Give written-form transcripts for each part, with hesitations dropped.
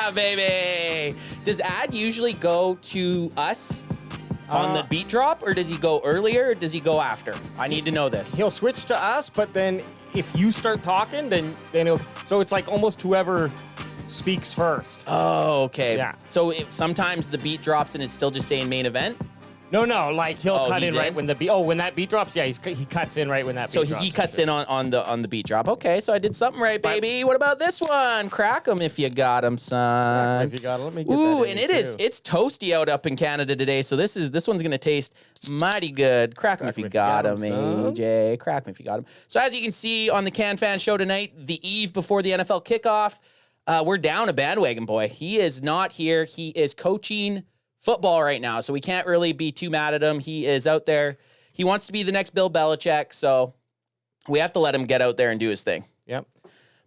Yeah, baby. Does Ad usually go to us on the beat drop, or does he go earlier, or does he go after? I need to know this. He'll switch to us, but then if you start talking, then he'll... So it's like almost whoever speaks first. Oh, okay. Yeah. So sometimes the beat drops and it's still just saying main event? No, like he'll cut in right when the beat... Oh, when that beat drops? Yeah, he cuts in right when that beat drops. So he cuts in on the beat drop. Okay, so I did something right, baby. What about this one? Crack 'em if you got 'em, son. Crack 'em if you got 'em. Let me get Ooh, that and in it's toasty out up in Canada today, so this one's going to taste mighty good. Crack 'em if you got 'em, AJ. Crack 'em if you got 'em. So as you can see on the Can Fan show tonight, the eve before the NFL kickoff, we're down a bandwagon boy. He is not here. He is coaching football right now, so we can't really be too mad at him. He is out there. He wants to be the next Bill Belichick, so we have to let him get out there and do his thing. Yep.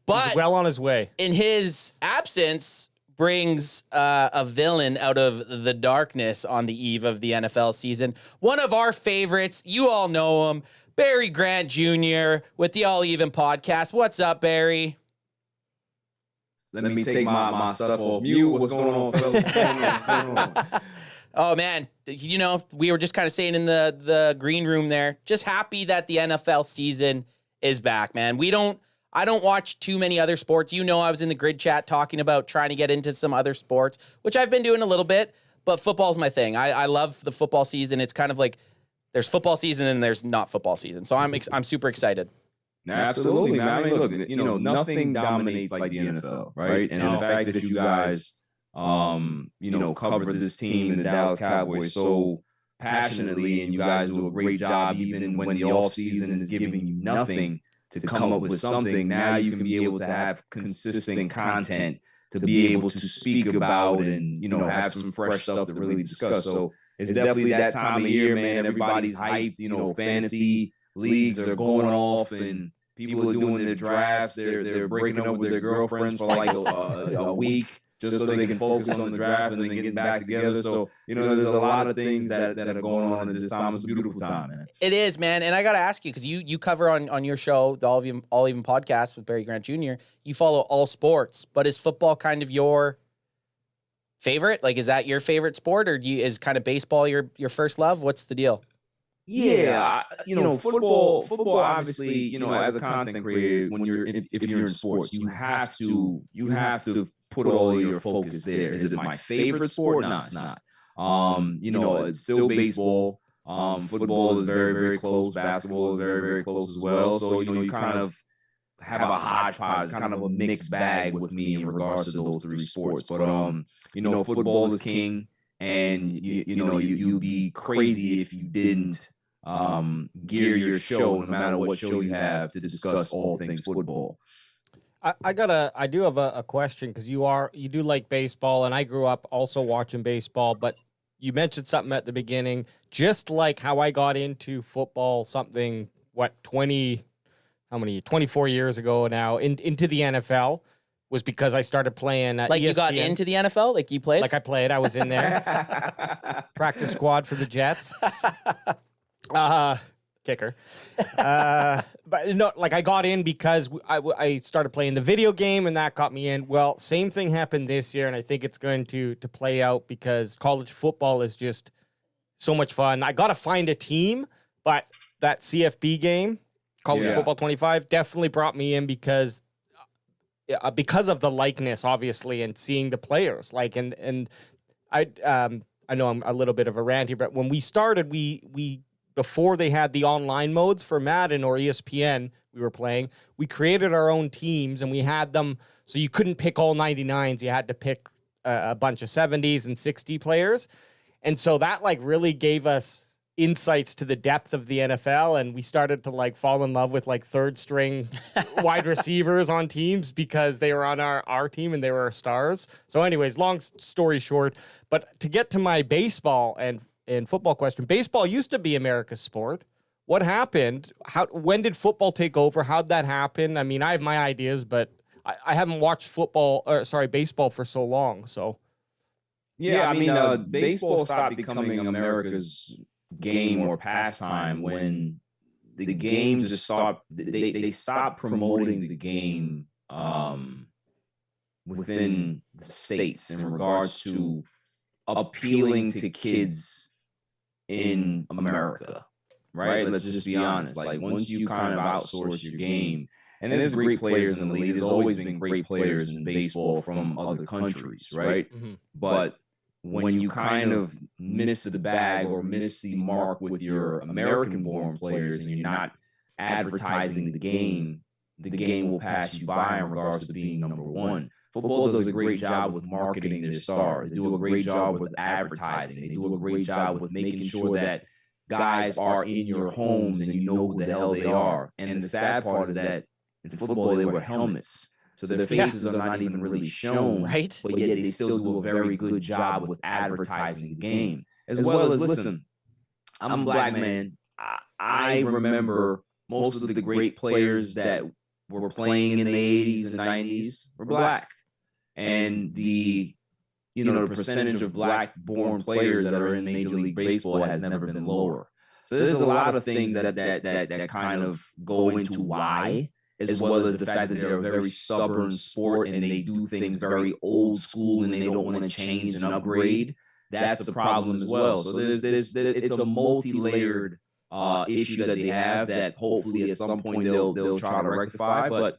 But he's well on his way. In his absence brings a villain out of the darkness on the eve of the NFL season. One of our favorites. You all know him. Barry Grant Jr. with the All Even podcast. What's up, Barry? Let me take my stuff off mute. What's going on, fellas? Oh, man. You know, we were just kind of saying in the green room there, just happy that the NFL season is back, man. I don't watch too many other sports. You know, I was in the grid chat talking about trying to get into some other sports, which I've been doing a little bit, but football's my thing. I love the football season. It's kind of like there's football season and there's not football season. So I'm super excited. Absolutely, man. I mean, look, nothing dominates like the NFL, right? And the fact that you guys, cover this team, the Dallas Cowboys, so passionately, and you guys do a great job, even when the off season is giving you nothing to come up with something. Now you can be able to have consistent content to be able to speak about and have some fresh stuff to really discuss. So it's definitely that time of year, man. Everybody's hyped. Fantasy leagues are going off and people are doing their drafts. They're breaking up with their girlfriends for like a week just so they can focus on the draft and then getting back together. So, there's a lot of things that are going on at this time. It's a beautiful time, man. It is, man. And I got to ask you, because you cover on your show, the All Even podcast with Barry Grant Jr., you follow all sports, but is football kind of your favorite? Like, is that your favorite sport, or is kind of baseball your first love? What's the deal? Yeah, football obviously, as a content creator, when if you're in sports, you have to put all of your focus there. Is it my favorite sport? No, it's not. It's still baseball. Football is very, very close. Basketball is very, very close as well. So, you kind of have a hodgepodge. It's kind of a mixed bag with me in regards to those three sports. But, football is king, and you'd be crazy if you didn't gear your show, no matter what show you have, to discuss all things football. I do have a question, because you do like baseball, and I grew up also watching baseball, but you mentioned something at the beginning, just like how I got into football, 24 years ago now, into the NFL, was because I started playing at ESPN. You got into the NFL? Like you played? Like I played. I was in there. Practice squad for the Jets. Kicker. But no, like I got in because I started playing the video game, and that got me in. Well, same thing happened this year, and I think it's going to play out because college football is just so much fun. I got to find a team, but that CFB game, College Football 25, definitely brought me in because of the likeness, obviously, and seeing the players. And I know I'm a little bit of a rant here, but when we started, we before they had the online modes for Madden or ESPN we were playing, we created our own teams, and we had them so you couldn't pick all 99s. You had to pick a bunch of 70s and 60 players. And so that really gave us insights to the depth of the NFL, and we started to fall in love with third string wide receivers on teams because they were on our team and they were our stars. So anyways, long story short, but to get to my baseball and football question, baseball used to be America's sport. What happened? When did football take over? How'd that happen? I mean, I have my ideas, but I haven't watched baseball for so long. So yeah, I mean, baseball stopped becoming America's game or pastime when the game just stopped. They stopped promoting the game within the states in regards to appealing to kids in America, right? Let's just be honest. Like once you kind of outsource your game, and there's great players in the league. There's always been great players in baseball from other countries, right? Mm-hmm. But when you kind of miss the bag or miss the mark with your American-born players and you're not advertising the game will pass you by in regards to being number one. Football does a great job with marketing their stars. They do a great job with advertising. They do a great job with making sure that guys are in your homes and you know who the hell they are. And the sad part is that in football, they wear helmets. So their faces are not even really shown. Right. But yet they still do a very good job with advertising the game. As well as, listen, I'm a black man. I remember most of the great players that were playing in the 80s and 90s were black. And the percentage of black-born players that are in Major League Baseball has never been lower. So there's a lot of things that kind of go into why, as well as the fact that they're a very stubborn sport and they do things very old school and they don't want to change and upgrade. That's a problem as well. So it's a multi-layered issue that they have that hopefully at some point they'll try to rectify. But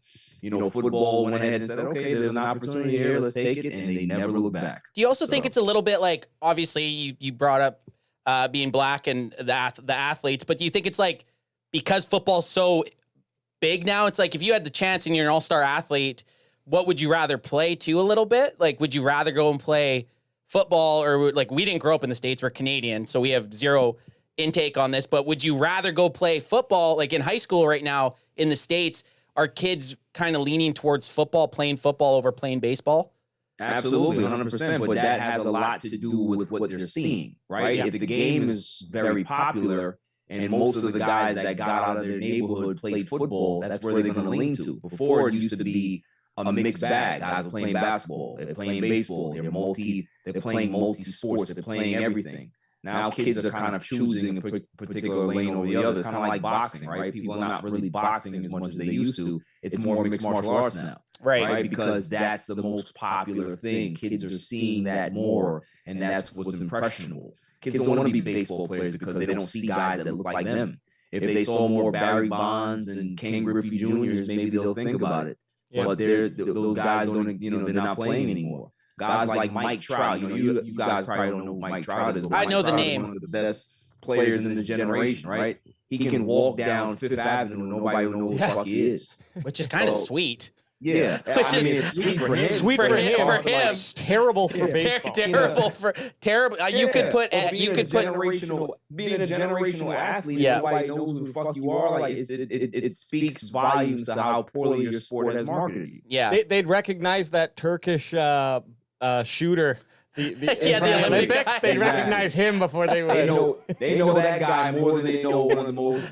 football went ahead and said, okay, there's an opportunity here, let's take it, and they never look back. Do you also think it's a little bit like, obviously you brought up being black and the athletes, but do you think it's like because football's so big now, it's like if you had the chance and you're an all-star athlete, what would you rather play to a little bit? Like, would you rather go and play football, or like we didn't grow up in the States, we're Canadian, so we have zero intake on this, but would you rather go play football? Like in high school right now in the States, are kids kind of leaning towards playing football over playing baseball? Absolutely, 100%. But that has a lot to do with what they're seeing, right? Yeah. If the game is very popular and most of the guys that got out of their neighborhood played football, that's where they're going to lean to. Before, it used to be a mixed bag. Guys were playing basketball, they're playing baseball, they're playing multi-sports, they're playing everything. Now kids are kind of choosing a particular lane over the other. It's kind of like boxing, right? People are not really boxing as much as they used to. It's more mixed martial arts now, right? Because that's the most popular thing. Kids are seeing that more, and that's what's impressionable. Kids don't want to be baseball players because they don't see guys that look like them. If they saw more Barry Bonds and Ken Griffey Jr.'s, maybe they'll think about it. Yeah. But those guys don't, they're not playing anymore. Guys like Mike Trout, you guys probably don't know who Mike Trout is. I know the name. One of the best players in the generation, right? He can walk down Fifth Avenue and nobody knows who the fuck he is. Which is kind of sweet. Yeah, it's sweet for him. Sweet for him. Like, terrible for baseball. Terrible. You could put. Being a generational athlete. Yeah. Nobody knows who the fuck you are. Like it speaks volumes to how poorly your sport has marketed you. Yeah, they'd recognize that Turkish shooter. The Olympics. They recognize him before they would. They know that guy more than they know one of the most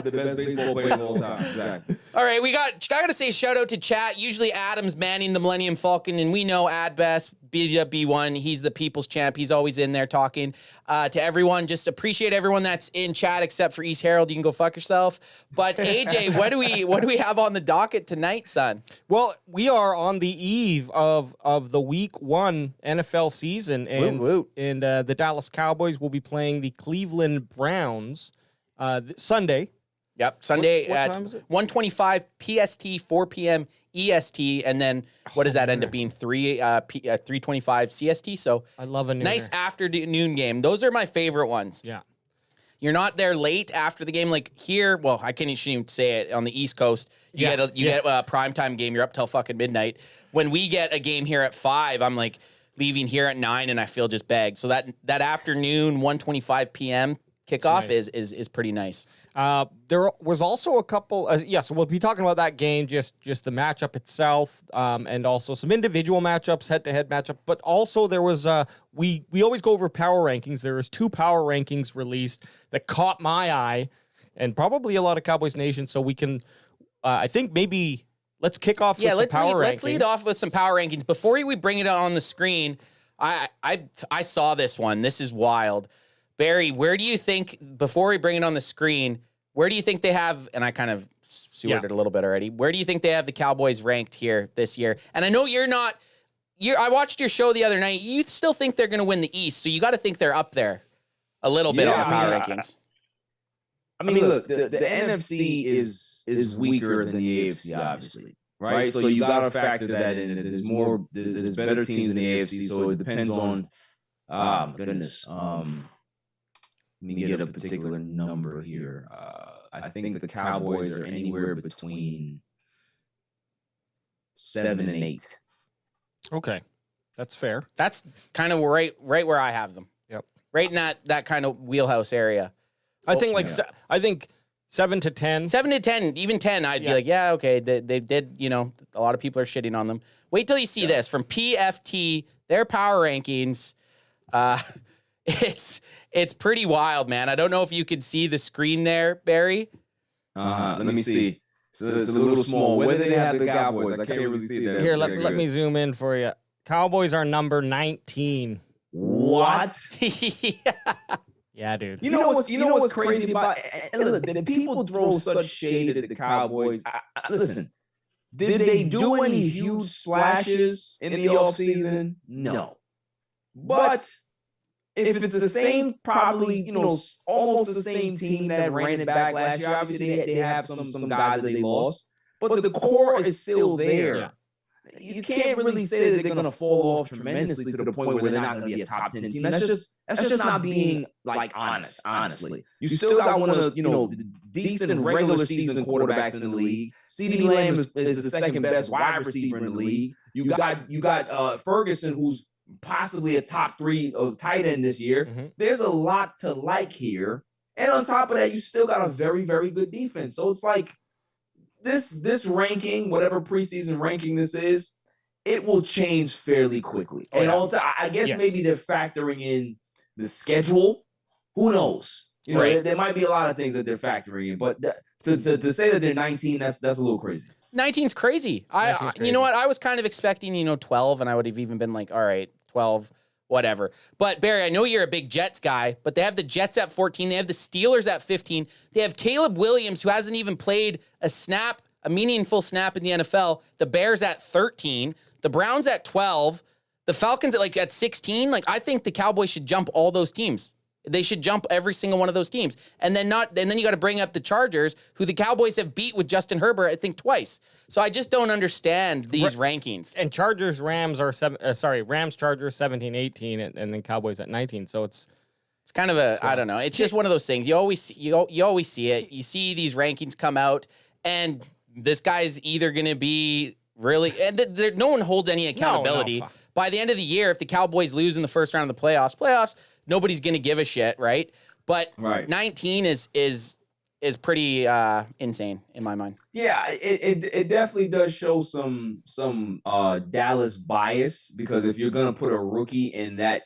the best baseball players of all time. Exactly. All right, I gotta say shout out to chat. Usually Adam's manning the Millennium Falcon, and we know Ad Best, BWB1, he's the people's champ. He's always in there talking to everyone. Just appreciate everyone that's in chat except for East Herald. You can go fuck yourself. But AJ, what do we have on the docket tonight, son? Well, we are on the eve of the Week 1 NFL season, and the Dallas Cowboys will be playing the Cleveland Browns Sunday. Yep, Sunday what at time is it? 1:25 PST, 4 p.m. EST, and then what does that end up being? 3:25 CST. So I love a nice afternoon game. Those are my favorite ones. Yeah. You're not there late after the game, like here. Well, shouldn't even say it. On the East Coast, you get a primetime game. You're up till fucking midnight. When we get a game here at 5, I'm like leaving here at 9, and I feel just bagged. So that afternoon 1:25 p.m. kickoff nice. is pretty nice. There was also a couple. So we'll be talking about that game, just the matchup itself, and also some individual matchups, head-to-head matchup. But also there was we always go over power rankings. There was 2 power rankings released that caught my eye, and probably a lot of Cowboys Nation. So we can, I think maybe let's kick off. Yeah, with let's lead off with some power rankings before we bring it on the screen. I saw this one. This is wild. Barry, where do you think, before we bring it on the screen, where do you think they have, and I kind of sewered it a little bit already, where do you think they have the Cowboys ranked here this year? And I know you're not I watched your show the other night. You still think they're going to win the East, so you got to think they're up there a little bit on the power rankings. I mean, look, the NFC is weaker than the AFC, obviously, right? So you got to factor that in. There's better teams in the AFC, so it depends on. Goodness. Let me get a particular number here. I think the Cowboys are anywhere between 7 and 8. Okay, that's fair. That's kind of right where I have them. Yep. Right in that kind of wheelhouse area. I think I think 7 to 10. 7 to 10, even 10, I'd be like, yeah, okay. They did, a lot of people are shitting on them. Wait till you see this from PFT, their power rankings. It's pretty wild, man. I don't know if you could see the screen there, Barry. Let me see. So it's a little small. Where do they have the Cowboys? I can't really see that. Here, let me zoom in for you. Cowboys are number 19. What? Yeah, dude. You know what's crazy about it? Look, the people throw such shade at the Cowboys. Listen, did they do any huge splashes in the offseason? No. But if it's the same, probably, almost the same team that ran it back last year, obviously they have some guys that they lost, but the core is still there. Yeah. You can't really say that they're going to fall off tremendously to the point where they're not going to be a top 10 team. That's just not being honest, honestly. You still got one of the decent regular season quarterbacks in the league. CeeDee Lamb is the second best wide receiver in the league. You got Ferguson, who's possibly a top 3 tight end this year. Mm-hmm. There's a lot to like here. And on top of that, you still got a very, very good defense. So it's like this ranking, whatever preseason ranking this is, it will change fairly quickly. And I guess maybe they're factoring in the schedule. Who knows? There might be a lot of things that they're factoring in. But to say that they're 19, that's a little crazy. 19's crazy. You know what? I was kind of expecting, 12, and I would have even been like, all right, 12, whatever. But Barry, I know you're a big Jets guy, but they have the Jets at 14. They have the Steelers at 15. They have Caleb Williams, who hasn't even played a meaningful snap in the NFL. The Bears at 13. The Browns at 12. The Falcons at 16. I think the Cowboys should jump all those teams. They should jump every single one of those teams. And then you got to bring up the Chargers, who the Cowboys have beat with Justin Herbert, I think, twice. So I just don't understand these rankings. And Rams, Chargers 17, 18, and then Cowboys at 19. So it's kind of I don't know. It's just one of those things. You always see it. You see these rankings come out, and this guy's either going to be really, and no one holds any accountability. By the end of the year, if the Cowboys lose in the first round of the playoffs, nobody's going to give a shit, right? But 19 is pretty insane in my mind. Yeah, it definitely does show some Dallas bias, because if you're going to put a rookie in that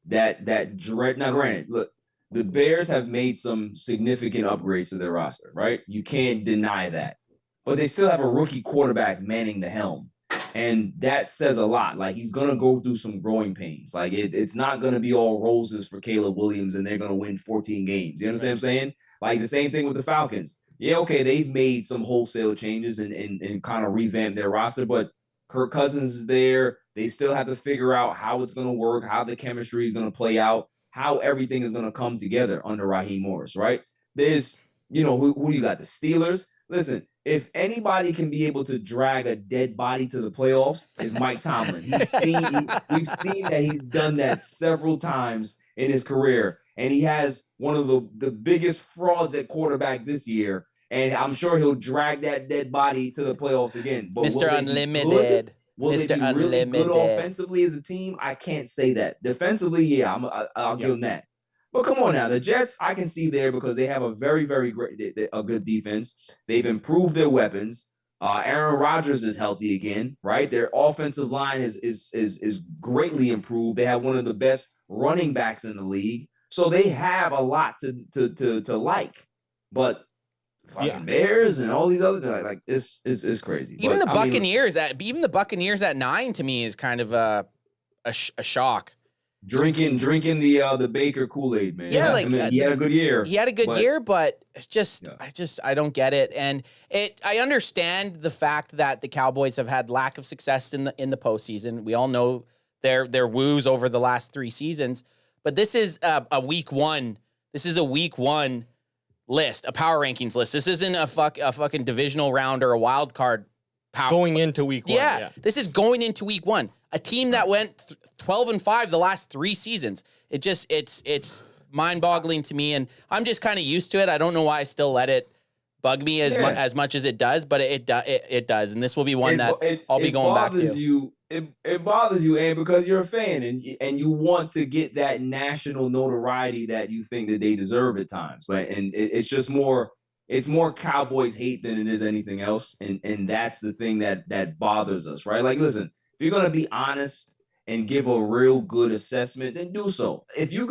dread, now granted, look, the Bears have made some significant upgrades to their roster, right? You can't deny that. But they still have a rookie quarterback manning the helm. And that says a lot. He's going to go through some growing pains. It's not going to be all roses for Caleb Williams and they're going to win 14 games. You understand what I'm saying? The same thing with the Falcons. Yeah, okay, they've made some wholesale changes and kind of revamped their roster, but Kirk Cousins is there. They still have to figure out how it's going to work, how the chemistry is going to play out, how everything is going to come together under Raheem Morris, right? There's, who you got? The Steelers. Listen, if anybody can be able to drag a dead body to the playoffs, it's Mike Tomlin. We've seen that he's done that several times in his career, and he has one of the biggest frauds at quarterback this year, and I'm sure he'll drag that dead body to the playoffs again. But Mr. Unlimited. Will they be really good offensively as a team? I can't say that. Defensively, yeah, I'll give them that. But come on now, the Jets, I can see there because they have a very, very a good defense. They've improved their weapons. Aaron Rodgers is healthy again, right? Their offensive line is greatly improved. They have one of the best running backs in the league, so they have a lot to like. But fucking Bears and all these other it's crazy. Even the Buccaneers at 9 to me is kind of a shock. drinking the Baker Kool-Aid, man. Yeah, I mean, he had a good year. He had a good year, but it's just, Yeah. I don't get it. And I understand the fact that the Cowboys have had lack of success in the postseason. We all know their woes over the last 3 seasons, but this is a week one. This is a week one list, a power rankings list. This isn't a fucking divisional round or a wild card. Going into week one. Yeah, this is going into week one. A team that went 12-5 the last 3 seasons. It's mind-boggling to me, and I'm just kind of used to it. I don't know why I still let it bug me as much as it does, but it does, and this will be one that I'll be going back to. It bothers you, and because you're a fan and you want to get that national notoriety that you think that they deserve at times, but it's just more. It's more Cowboys hate than it is anything else, and that's the thing that bothers us, right? Like, listen, if you're gonna be honest and give a real good assessment, then do so. If you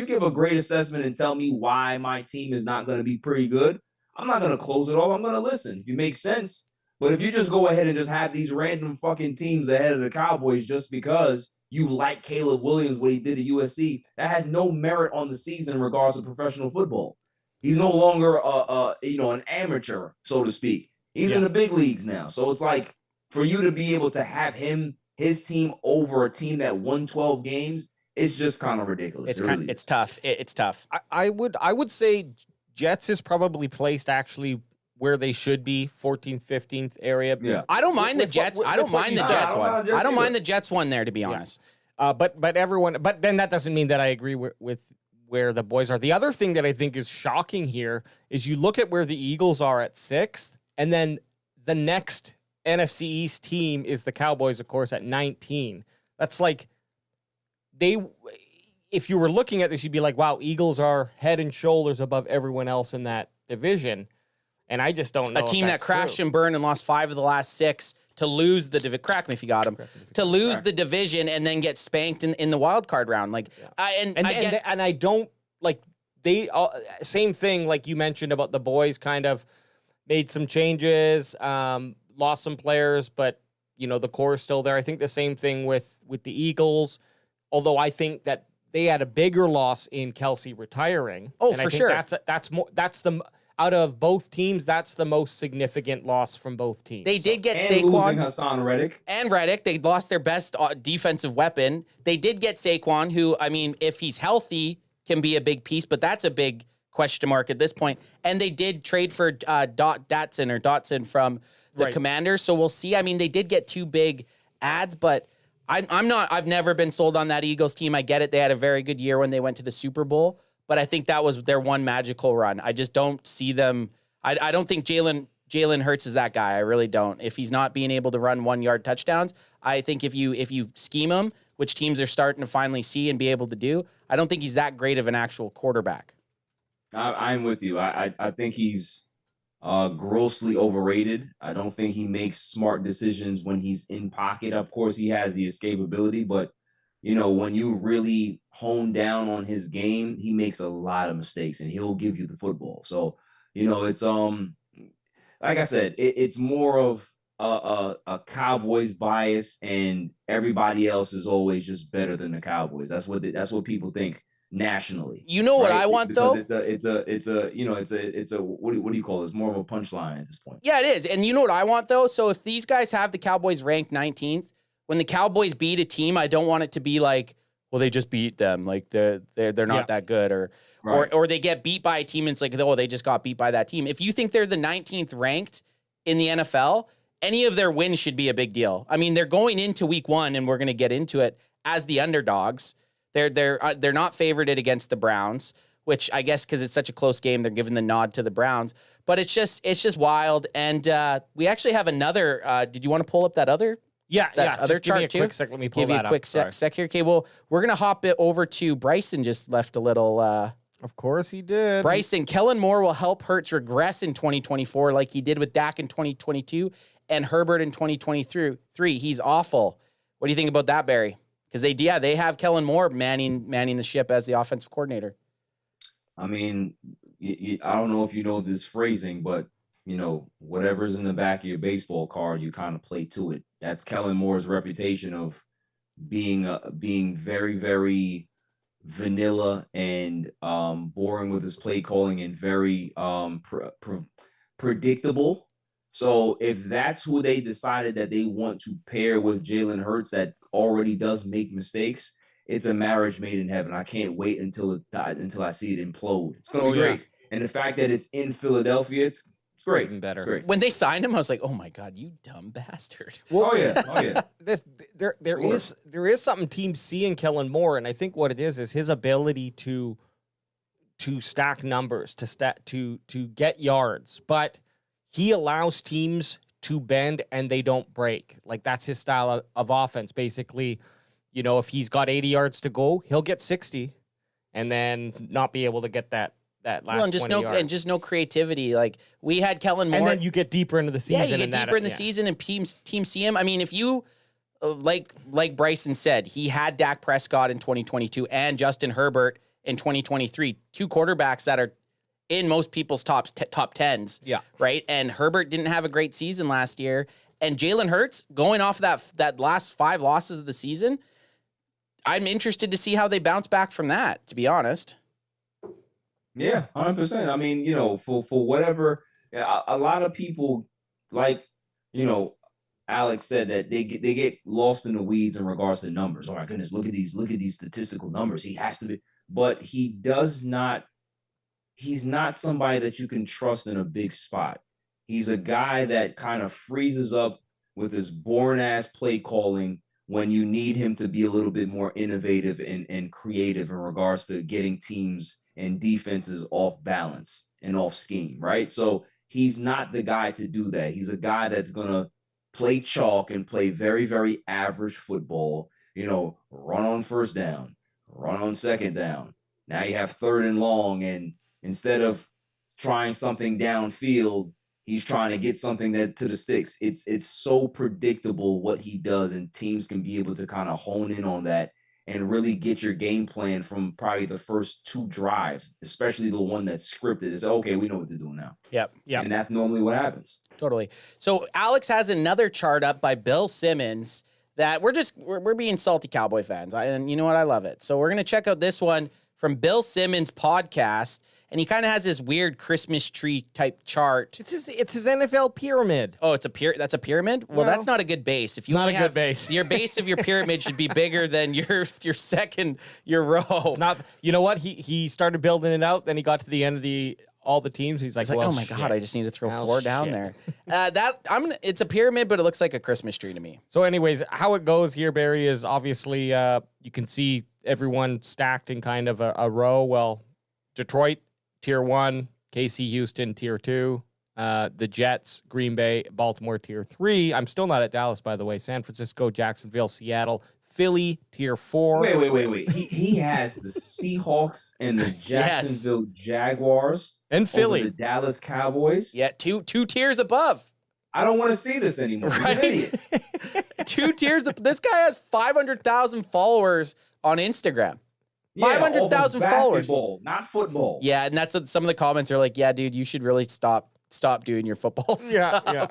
give a great assessment and tell me why my team is not gonna be pretty good, I'm not gonna close it off. I'm gonna listen. If it makes sense. But if you just go ahead and just have these random fucking teams ahead of the Cowboys just because you like Caleb Williams, what he did at USC, that has no merit on the season in regards to professional football. He's no longer an amateur, so to speak. He's in the big leagues now. So it's like, for you to be able to have his team over a team that won 12 games, it's just kind of ridiculous. It's tough. It's tough. I would say Jets is probably placed actually where they should be, 14th, 15th area. Yeah. I don't mind the Jets. I don't mind the Jets one. I don't mind the Jets one there, to be honest. But then that doesn't mean that I agree with where the boys are. The other thing that I think is shocking here is you look at where the Eagles are at 6th, and then the next NFC East team is the Cowboys, of course, at 19. That's like, if you were looking at this, you'd be like, wow, Eagles are head and shoulders above everyone else in that division. And I just don't know. A team that crashed and burned and lost 5 of the last 6 to lose the crack me if you got them, to lose the division and then get spanked in the wild card round. Like, and I don't like same thing like you mentioned about the boys kind of made some changes, lost some players, but the core is still there. I think the same thing with the Eagles, although I think that they had a bigger loss in Kelsey retiring. Oh, and for I think sure. That's the out of both teams, that's the most significant loss from both teams. They did get and Saquon. Losing Hassan Reddick. And Reddick. They lost their best defensive weapon. They did get Saquon, who, I mean, if he's healthy, can be a big piece, but that's a big question mark at this point. And they did trade for Dotson from the Commanders, so we'll see. I mean, they did get 2 big ads, but I've never been sold on that Eagles team. I get it. They had a very good year when they went to the Super Bowl, but I think that was their one magical run. I just don't see them. I don't think Jalen Hurts is that guy. I really don't. If he's not being able to run 1-yard touchdowns, I think if you scheme him, which teams are starting to finally see and be able to do, I don't think he's that great of an actual quarterback. I'm with you. I think he's grossly overrated. I don't think he makes smart decisions when he's in pocket. Of course, he has the escapability, but when you really hone down on his game, he makes a lot of mistakes and he'll give you the football. So, it's like I said, it's more of a Cowboys bias, and everybody else is always just better than the Cowboys. That's what people think nationally. You know what I want though? It's a what do you call it? It's more of a punchline at this point. Yeah, it is. And you know what I want though? So if these guys have the Cowboys ranked 19th, when the Cowboys beat a team, I don't want it to be like, well, they just beat them. Like they're not that good, or they get beat by a team and it's like, oh, they just got beat by that team. If you think they're the 19th ranked in the NFL, any of their wins should be a big deal. I mean, they're going into week 1, and we're going to get into it as the underdogs. They're not favorited against the Browns, which I guess because it's such a close game, they're giving the nod to the Browns. But it's just wild. And we actually have another. Did you want to pull up that other? Other Just give me chart a quick sec. Let me pull give that you a quick sec here. Okay, well, we're gonna hop it over to Bryson. Just left a little. Of course he did. Bryson, Kellen Moore will help Hurts regress in 2024, like he did with Dak in 2022 and Herbert in 2023. He's awful. What do you think about that, Barry? Because they have Kellen Moore manning the ship as the offensive coordinator. I mean, I don't know if you know this phrasing, but whatever's in the back of your baseball card, you kind of play to it. That's Kellen Moore's reputation of being very, very vanilla and boring with his play calling and very predictable. So if that's who they decided that they want to pair with Jalen Hurts that already does make mistakes, it's a marriage made in heaven. I can't wait until I see it implode. It's gonna be great. And the fact that it's in Philadelphia, it's great. Even better. It's great. When they signed him, I was like, "Oh my god, you dumb bastard!" Oh yeah. There is something teams see in Kellen Moore, and I think what it is his ability to stack numbers, to get yards, but he allows teams to bend and they don't break. Like that's his style of offense. Basically, you know, if he's got 80 yards to go, he'll get 60 and then not be able to get that last and just 20 yards. And just no creativity. Like we had Kellen Moore, and then you get deeper into the season. Yeah, you get deeper in the season, and teams see him. I mean, if you like Bryson said, he had Dak Prescott in 2022 and Justin Herbert in 2023, two quarterbacks that are in most people's top tens. Yeah, right. And Herbert didn't have a great season last year, and Jalen Hurts going off that last 5 losses of the season. I'm interested to see how they bounce back from that. To be honest. Yeah, 100%. I mean, you know, for whatever, a lot of people, like, you know, Alex said that they get lost in the weeds in regards to numbers. Oh my goodness, look at these statistical numbers. He has to be, but he's not somebody that you can trust in a big spot. He's a guy that kind of freezes up with his boring ass play calling when you need him to be a little bit more innovative and creative in regards to getting teams and defenses off balance and off scheme, right? So he's not the guy to do that. He's a guy that's going to play chalk and play very, very average football, you know, run on first down, run on second down. Now you have third and long, and instead of trying something downfield, he's trying to get something to the sticks. It's so predictable what he does, and teams can be able to kind of hone in on that and really get your game plan from probably the first 2 drives, especially the one that's scripted. It's okay, we know what to do now. Yep. And that's normally what happens. Totally. So Alex has another chart up by Bill Simmons that we're being salty Cowboy fans. And you know what? I love it. So we're going to check out this one from Bill Simmons' podcast. And he kind of has this weird Christmas tree type chart. It's his NFL pyramid. Oh, that's a pyramid? Well, that's not a good base. If you not only a good base. Your base of your pyramid should be bigger than your row. It's not. You know what? He started building it out. Then he got to the end of all the teams. He's like, well, oh my god, I just need to throw 4 down shit. there. It's a pyramid, but it looks like a Christmas tree to me. So, anyways, how it goes here, Barry, is obviously you can see everyone stacked in kind of a row. Well, Detroit, Tier 1, KC, Houston, Tier 2, the Jets, Green Bay, Baltimore, Tier 3. I'm still not at Dallas, by the way. San Francisco, Jacksonville, Seattle, Philly, Tier 4. Wait. He has the Seahawks and the Jacksonville Jaguars and Philly, the Dallas Cowboys. Yeah, two tiers above. I don't want to see this anymore. Right? 2 tiers. This guy has 500,000 followers on Instagram. 500,000 followers. Not football. Yeah, and that's what some of the comments are like, yeah, dude, you should really stop doing your football stuff. Yeah.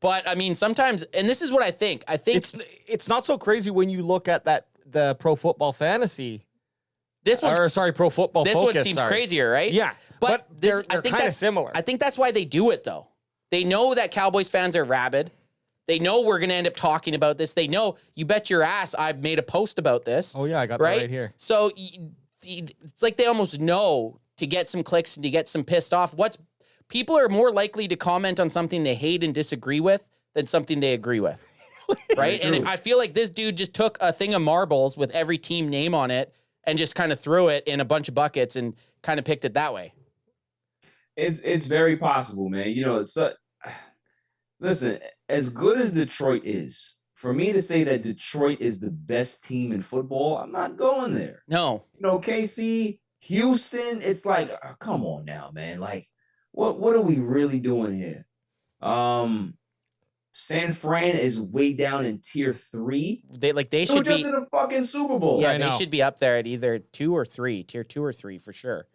But I mean, sometimes, and this is what I think. I think it's not so crazy when you look at the Pro Football Fantasy. This one, Pro Football This Focus, one seems crazier, right? Yeah, but they're kind of similar. I think that's why they do it, though. They know that Cowboys fans are rabid. They know we're going to end up talking about this. They know, you bet your ass I've made a post about this. Oh, yeah, I got that right here. So it's like they almost know to get some clicks and to get some pissed off. People are more likely to comment on something they hate and disagree with than something they agree with. Right? And I feel like this dude just took a thing of marbles with every team name on it and just kind of threw it in a bunch of buckets and kind of picked it that way. It's very possible, man. You know, listen, as good as Detroit is, for me to say that Detroit is the best team in football, I'm not going there. No. You know, KC, Houston, it's like, come on now, man. Like, what are we really doing here? San Fran is way down in Tier 3. They should be just in a fucking Super Bowl. Yeah, they should be up there at either 2 or 3, Tier 2 or 3 for sure.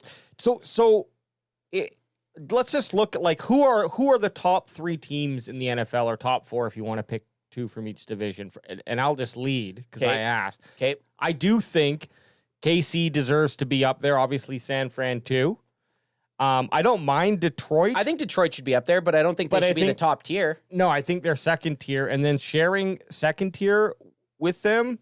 Let's just look at like who are the top 3 teams in the NFL, or top 4 if you want to pick 2 from each division. And I'll just lead because I asked. Okay. I do think KC deserves to be up there. Obviously, San Fran too. I don't mind Detroit. I think Detroit should be up there, but I don't think they should be the top tier. No, I think they're second tier, and then sharing second tier with them.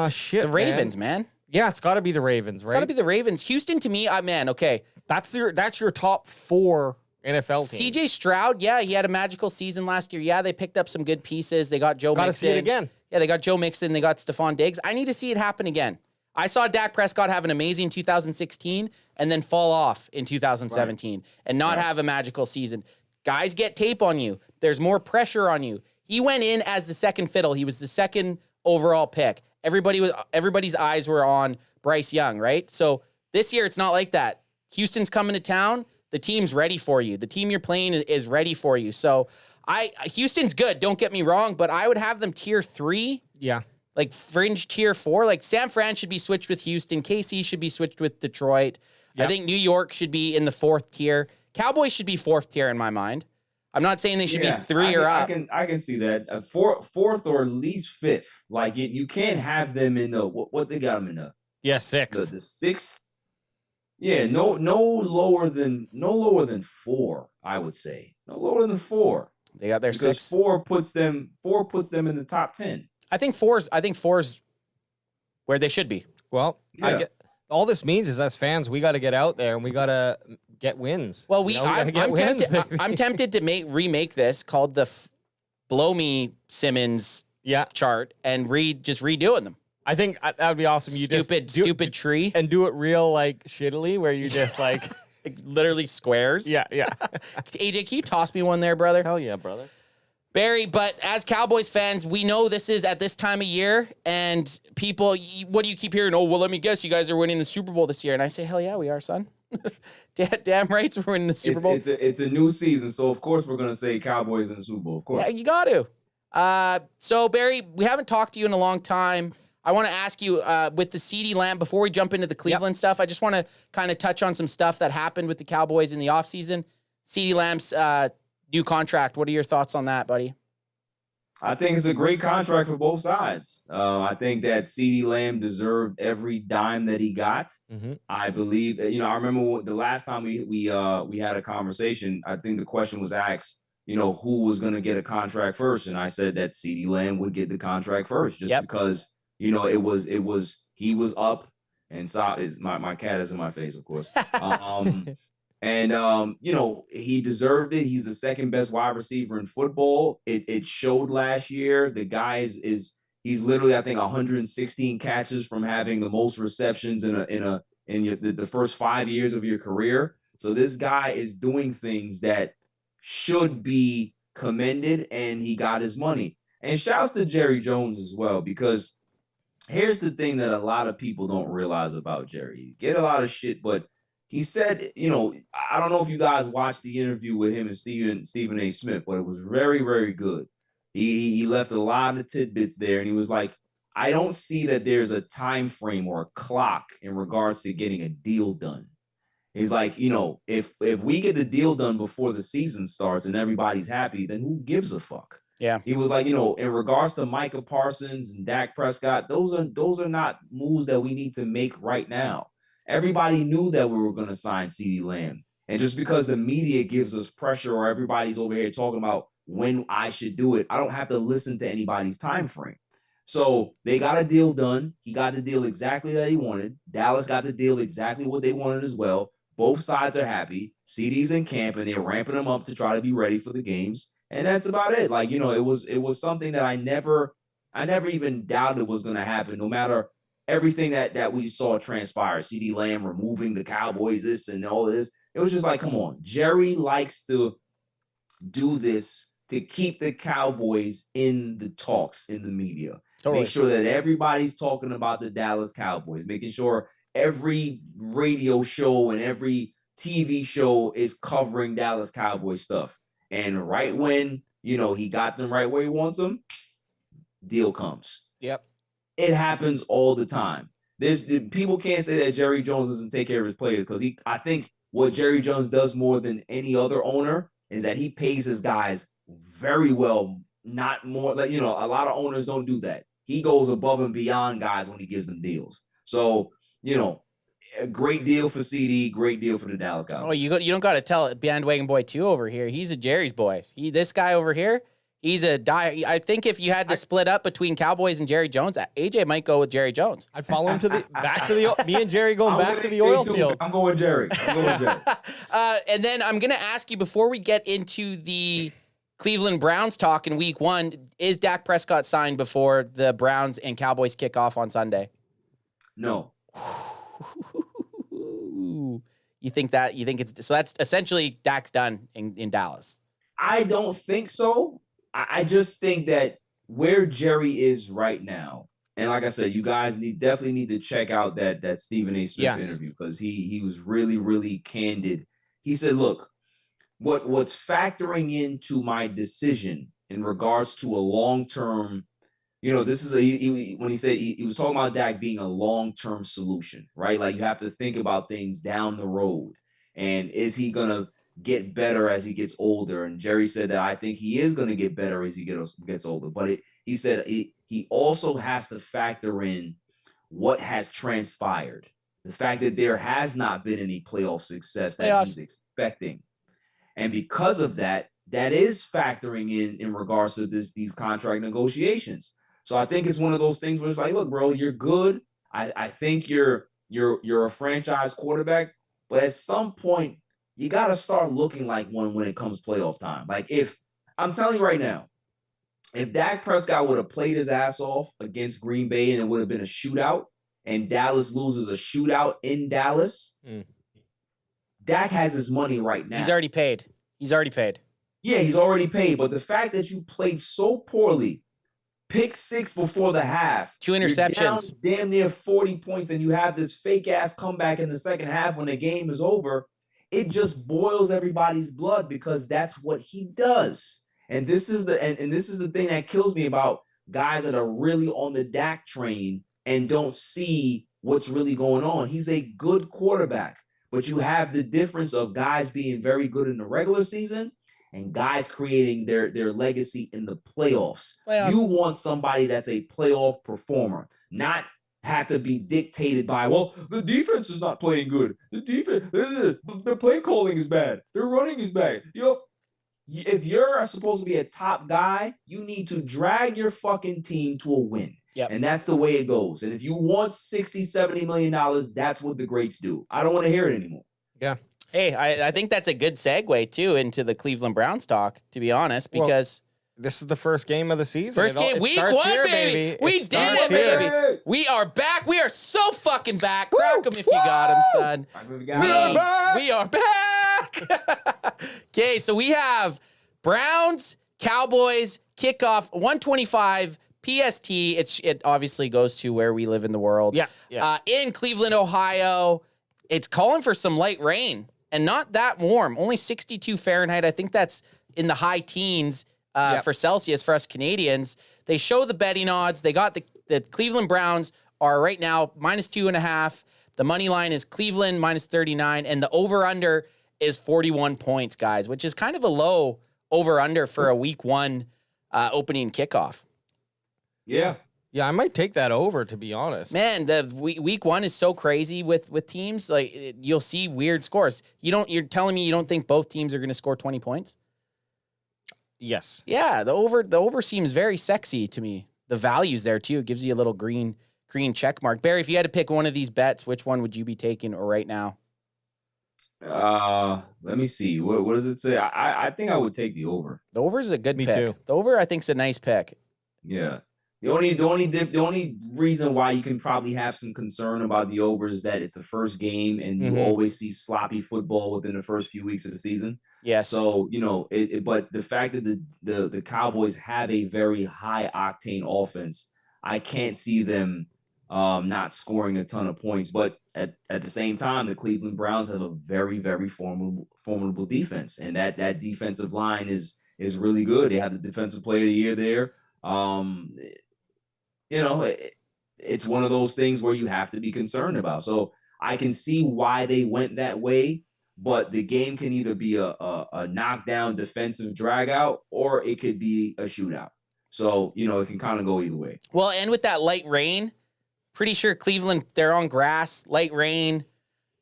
Shit, The Ravens, man. Yeah, it's got to be the Ravens, right? Got to be the Ravens. Houston, to me, man, okay. That's your top 4 NFL teams. CJ Stroud, yeah, he had a magical season last year. Yeah, they picked up some good pieces. They got Joe Mixon. Got to see it again. Yeah, they got Joe Mixon. They got Stephon Diggs. I need to see it happen again. I saw Dak Prescott have an amazing 2016 and then fall off in 2017 and not have a magical season. Guys get tape on you. There's more pressure on you. He went in as the second fiddle. He was the second overall pick. Everybody's eyes were on Bryce Young, right? So this year it's not like that. Houston's coming to town. The team's ready for you. The team you're playing is ready for you. So Houston's good. Don't get me wrong, but I would have them tier 3. Yeah. Like fringe tier 4, like San Fran should be switched with Houston. KC should be switched with Detroit. Yep. I think New York should be in the 4th tier. Cowboys should be 4th tier in my mind. I'm not saying they should be 3 or up. I can see that. Fourth or at least 5th. Like you can't have them in the what they got them in the 6th. The 6th. Yeah, no lower than 4. I would say no lower than 4. They got their because 6. 4 puts them in the top 10. I think four's where they should be. Well, all this means is as fans, we got to get out there and we got to get wins. Well, I'm tempted to remake this called the Blow Me Simmons chart and just redoing them. I think that would be awesome. You stupid tree and do it real like shittily where you just like literally squares. Yeah. AJ, can you toss me one there, brother? Hell yeah, brother. Barry, but as Cowboys fans, we know this is at this time of year, and people, what do you keep hearing? Oh, well, let me guess, you guys are winning the Super Bowl this year. And I say, hell yeah, we are, son. Damn right, we're winning the Super Bowl. It's a new season, so of course we're going to say Cowboys in the Super Bowl, of course. Yeah, you got to. So, Barry, we haven't talked to you in a long time. I want to ask you, with the CeeDee Lamb, before we jump into the Cleveland stuff, I just want to kind of touch on some stuff that happened with the Cowboys in the offseason. CeeDee Lamb's new contract. What are your thoughts on that, buddy? I think it's a great contract for both sides. I think that CeeDee Lamb deserved every dime that he got. Mm-hmm. I believe, I remember the last time we had a conversation, I think the question was asked, who was going to get a contract first. And I said that CeeDee Lamb would get the contract first just because, he was up and my cat is in my face, of course. And he deserved it. He's the second best wide receiver in football. It showed last year. The guy he's literally, I think, 116 catches from having the most receptions in the first 5 years of your career. So this guy is doing things that should be commended, and he got his money. And shouts to Jerry Jones as well, because here's the thing that a lot of people don't realize about Jerry. You get a lot of shit, but he said, I don't know if you guys watched the interview with him and Stephen A. Smith, but it was very, very good. He left a lot of tidbits there, and he was like, I don't see that there's a time frame or a clock in regards to getting a deal done. He's like, if we get the deal done before the season starts and everybody's happy, then who gives a fuck? Yeah. He was like, in regards to Micah Parsons and Dak Prescott, those are not moves that we need to make right now. Everybody knew that we were going to sign CeeDee Lamb. And just because the media gives us pressure or everybody's over here talking about when I should do it, I don't have to listen to anybody's time frame. So they got a deal done. He got the deal exactly that he wanted. Dallas got the deal exactly what they wanted as well. Both sides are happy. CeeDee's in camp, and they're ramping him up to try to be ready for the games. And that's about it. Like, it was something that I never even doubted was going to happen, no matter everything that we saw transpire. CeeDee Lamb removing the Cowboys, this and all of this. It was just like, come on. Jerry likes to do this to keep the Cowboys in the talks in the media. Totally. Make sure that everybody's talking about the Dallas Cowboys, making sure every radio show and every TV show is covering Dallas Cowboys stuff. And right when, he got them right where he wants them, deal comes. Yep. It happens all the time. People can't say that Jerry Jones doesn't take care of his players, because I think what Jerry Jones does more than any other owner is that he pays his guys very well, not more. Like, a lot of owners don't do that. He goes above and beyond guys when he gives them deals. So a great deal for CD, great deal for the Dallas Oh, Cowboys. you don't got to tell it, bandwagon boy 2 over here. He's a Jerry's boy. This guy over here, he's a die. I think if you had to split up between Cowboys and Jerry Jones, AJ might go with Jerry Jones. I'd follow him me and Jerry going back to the oil fields. I'm going Jerry. And then I'm going to ask you, before we get into the Cleveland Browns talk in week 1, is Dak Prescott signed before the Browns and Cowboys kick off on Sunday? No. You think it's so? That's essentially Dak's done in Dallas. I don't think so. I just think that where Jerry is right now, and like I said, you guys definitely need to check out that Stephen A. Smith interview, because he was really, really candid. He said, look, what's factoring into my decision in regards to a long-term, this is when he said he was talking about Dak being a long-term solution, right? Like, you have to think about things down the road. And is he going to get better as he gets older? And Jerry said that I think he is going to get better as he gets older. But he said he also has to factor in what has transpired. The fact that there has not been any playoff success that he's expecting. And because of that, that is factoring in regards to these contract negotiations. So I think it's one of those things where it's like, look, bro, you're good. I think you're a franchise quarterback, but at some point you got to start looking like one when it comes playoff time. Like, if I'm telling you right now, if Dak Prescott would have played his ass off against Green Bay and it would have been a shootout, and Dallas loses a shootout in Dallas, Dak has his money right now. He's already paid. Yeah, he's already paid. But the fact that you played so poorly, pick 6 before the half, 2 interceptions, you're down damn near 40 points, and you have this fake ass comeback in the second half when the game is over, it just boils everybody's blood, because that's what he does. And this is the thing that kills me about guys that are really on the Dak train and don't see what's really going on. He's a good quarterback, but you have the difference of guys being very good in the regular season and guys creating their legacy in the playoffs. You want somebody that's a playoff performer, not have to be dictated by, well, the defense is not playing good. The defense, the play calling is bad. Their running is bad. If you're supposed to be a top guy, you need to drag your fucking team to a win. Yep. And that's the way it goes. And if you want $60, $70 million, that's what the greats do. I don't want to hear it anymore. Yeah. Hey, I think that's a good segue, too, into the Cleveland Browns talk, to be honest, because this is the first game of the season. First game, week 1, here, baby. We did it, baby. We are back. We are so fucking back. Crack them if you got them, son. We are back. We are back. Okay, so we have Browns, Cowboys, kickoff, 1:25 PST. It obviously goes to where we live in the world. Yeah. In Cleveland, Ohio. It's calling for some light rain and not that warm. Only 62 Fahrenheit. I think that's in the high teens for Celsius for us Canadians. They show the betting odds. They got the Cleveland Browns are right now -2.5. The money line is Cleveland -39, and the over-under is 41 points, guys, which is kind of a low over-under for a week 1 opening kickoff. Yeah. Yeah, I might take that over, to be honest. Man, the week 1 is so crazy with teams. Like, you'll see weird scores. You're telling me you don't think both teams are going to score 20 points? Yes. Yeah, the over seems very sexy to me. The value's there too. It gives you a little green check mark. Barry, if you had to pick one of these bets, which one would you be taking right now? Let me see. What does it say? I think I would take the over. The over is a good pick. Me too. The over, I think, is a nice pick. Yeah. The only reason why you can probably have some concern about the over is that it's the first game, and you always see sloppy football within the first few weeks of the season. Yes. So but the fact that the Cowboys have a very high octane offense, I can't see them not scoring a ton of points. But at the same time, the Cleveland Browns have a very, very formidable defense, and that defensive line is really good. They have the defensive player of the year there. It's one of those things where you have to be concerned about. So I can see why they went that way, but the game can either be a knockdown defensive drag out, or it could be a shootout. So, it can kind of go either way. Well, and with that light rain, Pretty sure Cleveland, they're on grass, light rain,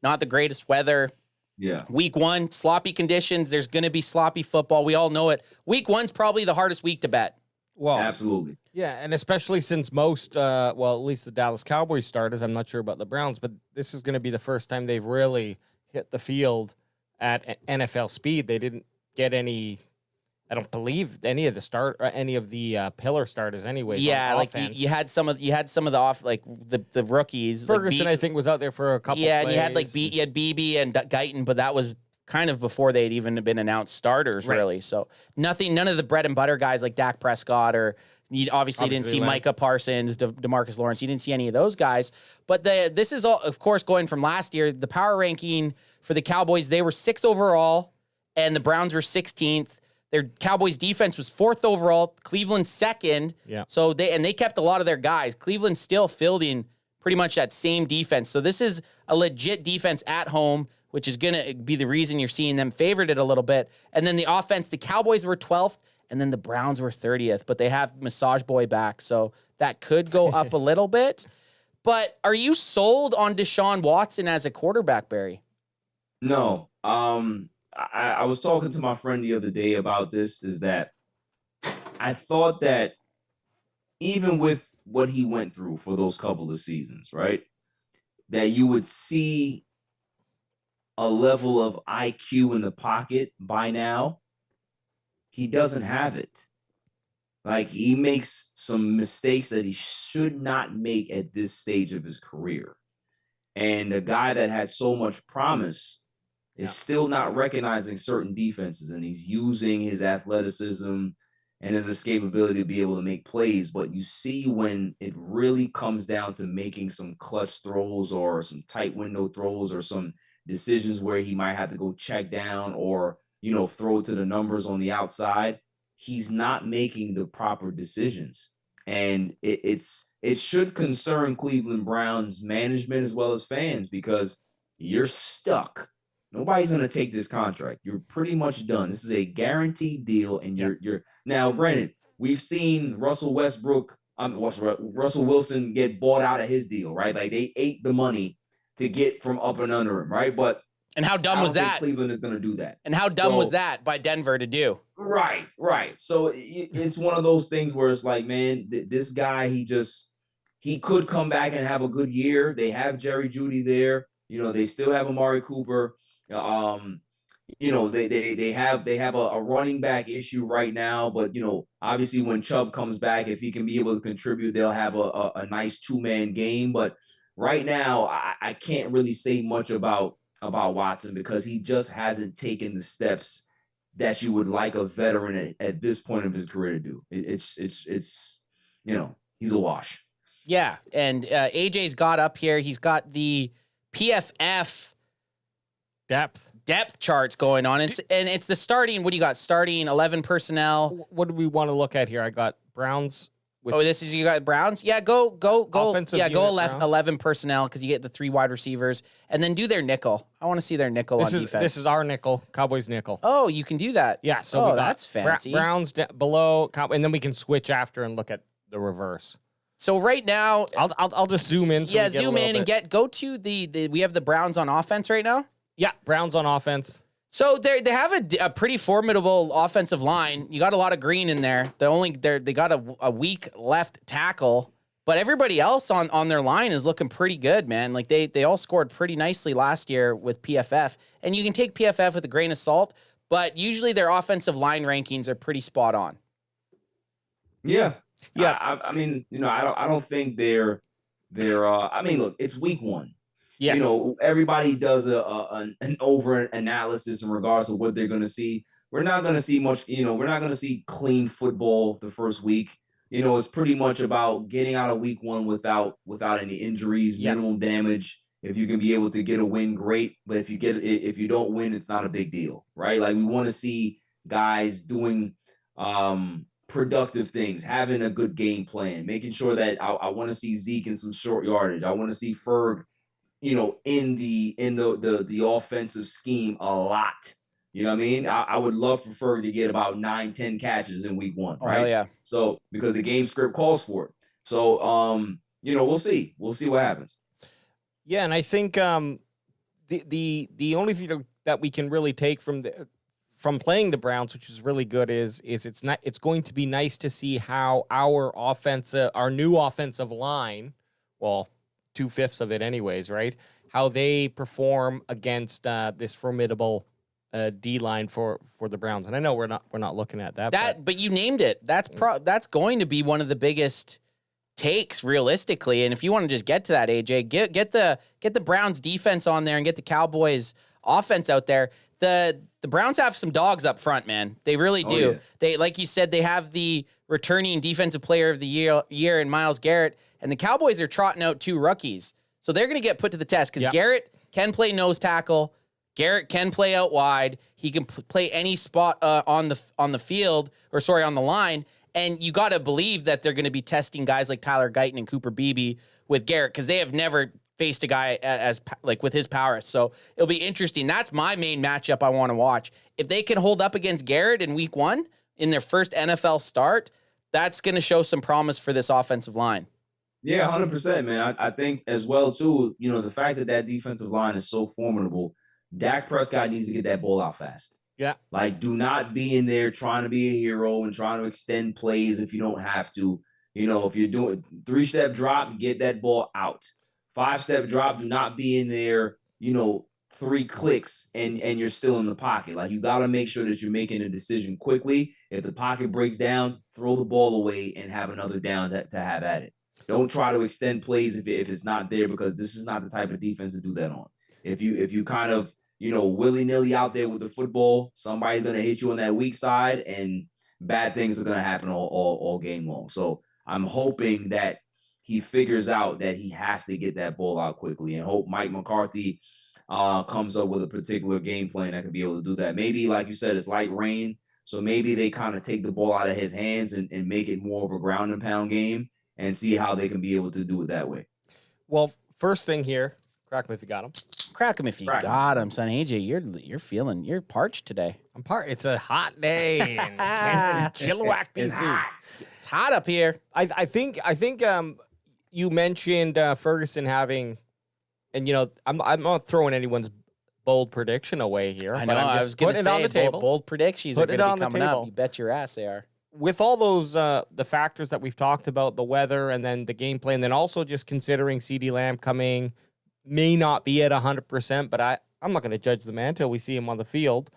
not the greatest weather. Yeah. Week 1, sloppy conditions. There's going to be sloppy football. We all know it. Week 1's probably the hardest week to bet. Well, Absolutely. yeah, and especially since most, at least the Dallas Cowboys starters, I'm not sure about the Browns, but this is going to be the first time they've really hit the field at NFL speed. They didn't get any, I don't believe any of the pillar starters anyways. Yeah, on like offense. you had some of the off, like the rookies. Ferguson, like I think, was out there for a couple. Yeah, and plays. you had like you had BB and Guyton, but that was kind of before they'd even been announced starters, Right. really. So none of the bread and butter guys like Dak Prescott, or you obviously didn't see Lamb. Micah Parsons, DeMarcus Lawrence. You didn't see any of those guys. But this is all, of course, going from last year. The power ranking for the Cowboys, they were 6th overall, and the Browns were 16th. Their Cowboys defense was 4th overall. Cleveland 2nd. Yeah. So they kept a lot of their guys. Cleveland still fielding pretty much that same defense. So this is a legit defense at home, which is going to be the reason you're seeing them favorited a little bit. And then the offense, the Cowboys were 12th, and then the Browns were 30th, but they have Massage Boy back, so that could go up a little bit. But are you sold on Deshaun Watson as a quarterback, Barry? No. I was talking to my friend the other day about this, is that I thought that even with what he went through for those couple of seasons, right, that you would see a level of IQ in the pocket by now. He doesn't have it. Like, he makes some mistakes that he should not make at this stage of his career. And a guy that had so much promise is still not recognizing certain defenses, and he's using his athleticism and his escapability to be able to make plays. But you see when it really comes down to making some clutch throws or some tight window throws or some decisions where he might have to go check down or, throw to the numbers on the outside, he's not making the proper decisions. And it should concern Cleveland Browns management as well as fans, because you're stuck. Nobody's going to take this contract. You're pretty much done. This is a guaranteed deal, and you're now. Granted, we've seen Russell Wilson get bought out of his deal, right? Like, they ate the money to get from up and under him, right? But and how dumb was that? Cleveland is going to do that. And how dumb was that by Denver to do? Right. So it's one of those things where it's like, man, this guy, he could come back and have a good year. They have Jerry Jeudy there. They still have Amari Cooper. They have a running back issue right now, but obviously when Chubb comes back, if he can be able to contribute, they'll have a nice 2-man game. But right now, I can't really say much about Watson, because he just hasn't taken the steps that you would like a veteran at this point of his career to do. It's he's a wash. Yeah, and AJ's got up here. He's got the PFF depth charts going on, and it's the starting. What do you got? Starting 11 personnel. What do we want to look at here? I got Browns. This is, you got Browns. Yeah, go. Offensive Yeah, go unit, 11 personnel, because you get the 3 wide receivers, and then do their nickel. I want to see their nickel on defense. This is our nickel, Cowboys nickel. Oh, you can do that. Yeah. So we got that's fancy. Browns below, and then we can switch after and look at the reverse. So right now, I'll just zoom in. So zoom in and go to the. We have the Browns on offense right now. Yeah, Browns on offense. So they have a pretty formidable offensive line. You got a lot of green in there. They got a weak left tackle, but everybody else on their line is looking pretty good, man. Like they all scored pretty nicely last year with PFF, and you can take PFF with a grain of salt, but usually their offensive line rankings are pretty spot on. Yeah. I mean, I don't think they're. I mean, look, it's week 1. Yes. Everybody does an over analysis in regards to what they're going to see. We're not going to see much, we're not going to see clean football the first week. It's pretty much about getting out of week 1 without any injuries, minimal damage. If you can be able to get a win, great. But if you don't win, it's not a big deal, right? Like, we want to see guys doing productive things, having a good game plan, making sure that I want to see Zeke in some short yardage. I want to see Ferg, in the offensive scheme a lot. You know what I mean? I would love for Ferg to get about 9-10 catches in week 1, right? Oh, yeah. So, because the game script calls for it. So, we'll see. We'll see what happens. Yeah, and I think the only thing that we can really take from playing the Browns, which is really good, is it's going to be nice to see how our new offensive line, well, 2/5 of it anyways, right? How they perform against this formidable D line for the Browns. And I know we're not looking at that. But you named it. That's going to be one of the biggest takes realistically. And if you want to just get to that, AJ, get the Browns defense on there and get the Cowboys offense out there. The Browns have some dogs up front, man. They really do. Oh, yeah. They, like you said, they have the returning defensive player of the year in Myles Garrett, and the Cowboys are trotting out 2 rookies. So they're going to get put to the test because Garrett can play nose tackle. Garrett can play out wide. He can play any spot on the field, or sorry, on the line. And you got to believe that they're going to be testing guys like Tyler Guyton and Cooper Beebe with Garrett, because they have never faced a guy as like with his power. So it'll be interesting. That's my main matchup I want to watch. If they can hold up against Garrett in week 1 in their first NFL start, that's going to show some promise for this offensive line. Yeah, 100%, man. I think as well, too, the fact that defensive line is so formidable, Dak Prescott needs to get that ball out fast. Yeah. Like, do not be in there trying to be a hero and trying to extend plays if you don't have to. If you're doing 3-step drop, get that ball out. 5-step drop, do not be in there, 3 clicks and you're still in the pocket. Like, you got to make sure that you're making a decision quickly. If the pocket breaks down, throw the ball away and have another down to have at it. Don't try to extend plays if it's not there, because this is not the type of defense to do that on. If you kind of, willy-nilly out there with the football, somebody's going to hit you on that weak side, and bad things are going to happen all game long. So I'm hoping that he figures out that he has to get that ball out quickly, and hope Mike McCarthy comes up with a particular game plan that can be able to do that. Maybe, like you said, it's light rain, so maybe they kind of take the ball out of his hands and make it more of a ground and pound game, and see how they can be able to do it that way. Well, first thing here, crack 'em if you got 'em. Crack 'em if you got 'em, son. AJ, you're parched today. It's a hot day in Chilliwack, BC. It's hot up here. I think you mentioned Ferguson having, and I'm not throwing anyone's bold prediction away here. I know. I was going to say bold predictions are going to be coming up. You bet your ass they are. With all those the factors that we've talked about, the weather and then the game plan, then also just considering CeeDee Lamb coming, may not be at 100%, but I'm not going to judge the man until we see him on the field.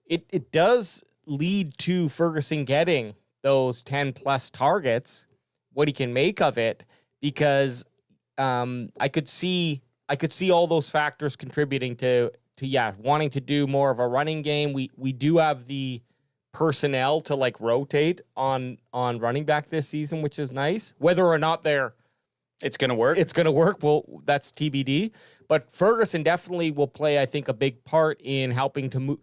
It does lead to Ferguson getting those 10+ targets, what he can make of it, because I could see all those factors contributing to wanting to do more of a running game. We do have the personnel to rotate on running back this season, which is nice. Whether or not it's going to work. Well, that's TBD. But Ferguson definitely will play, I think, a big part in helping to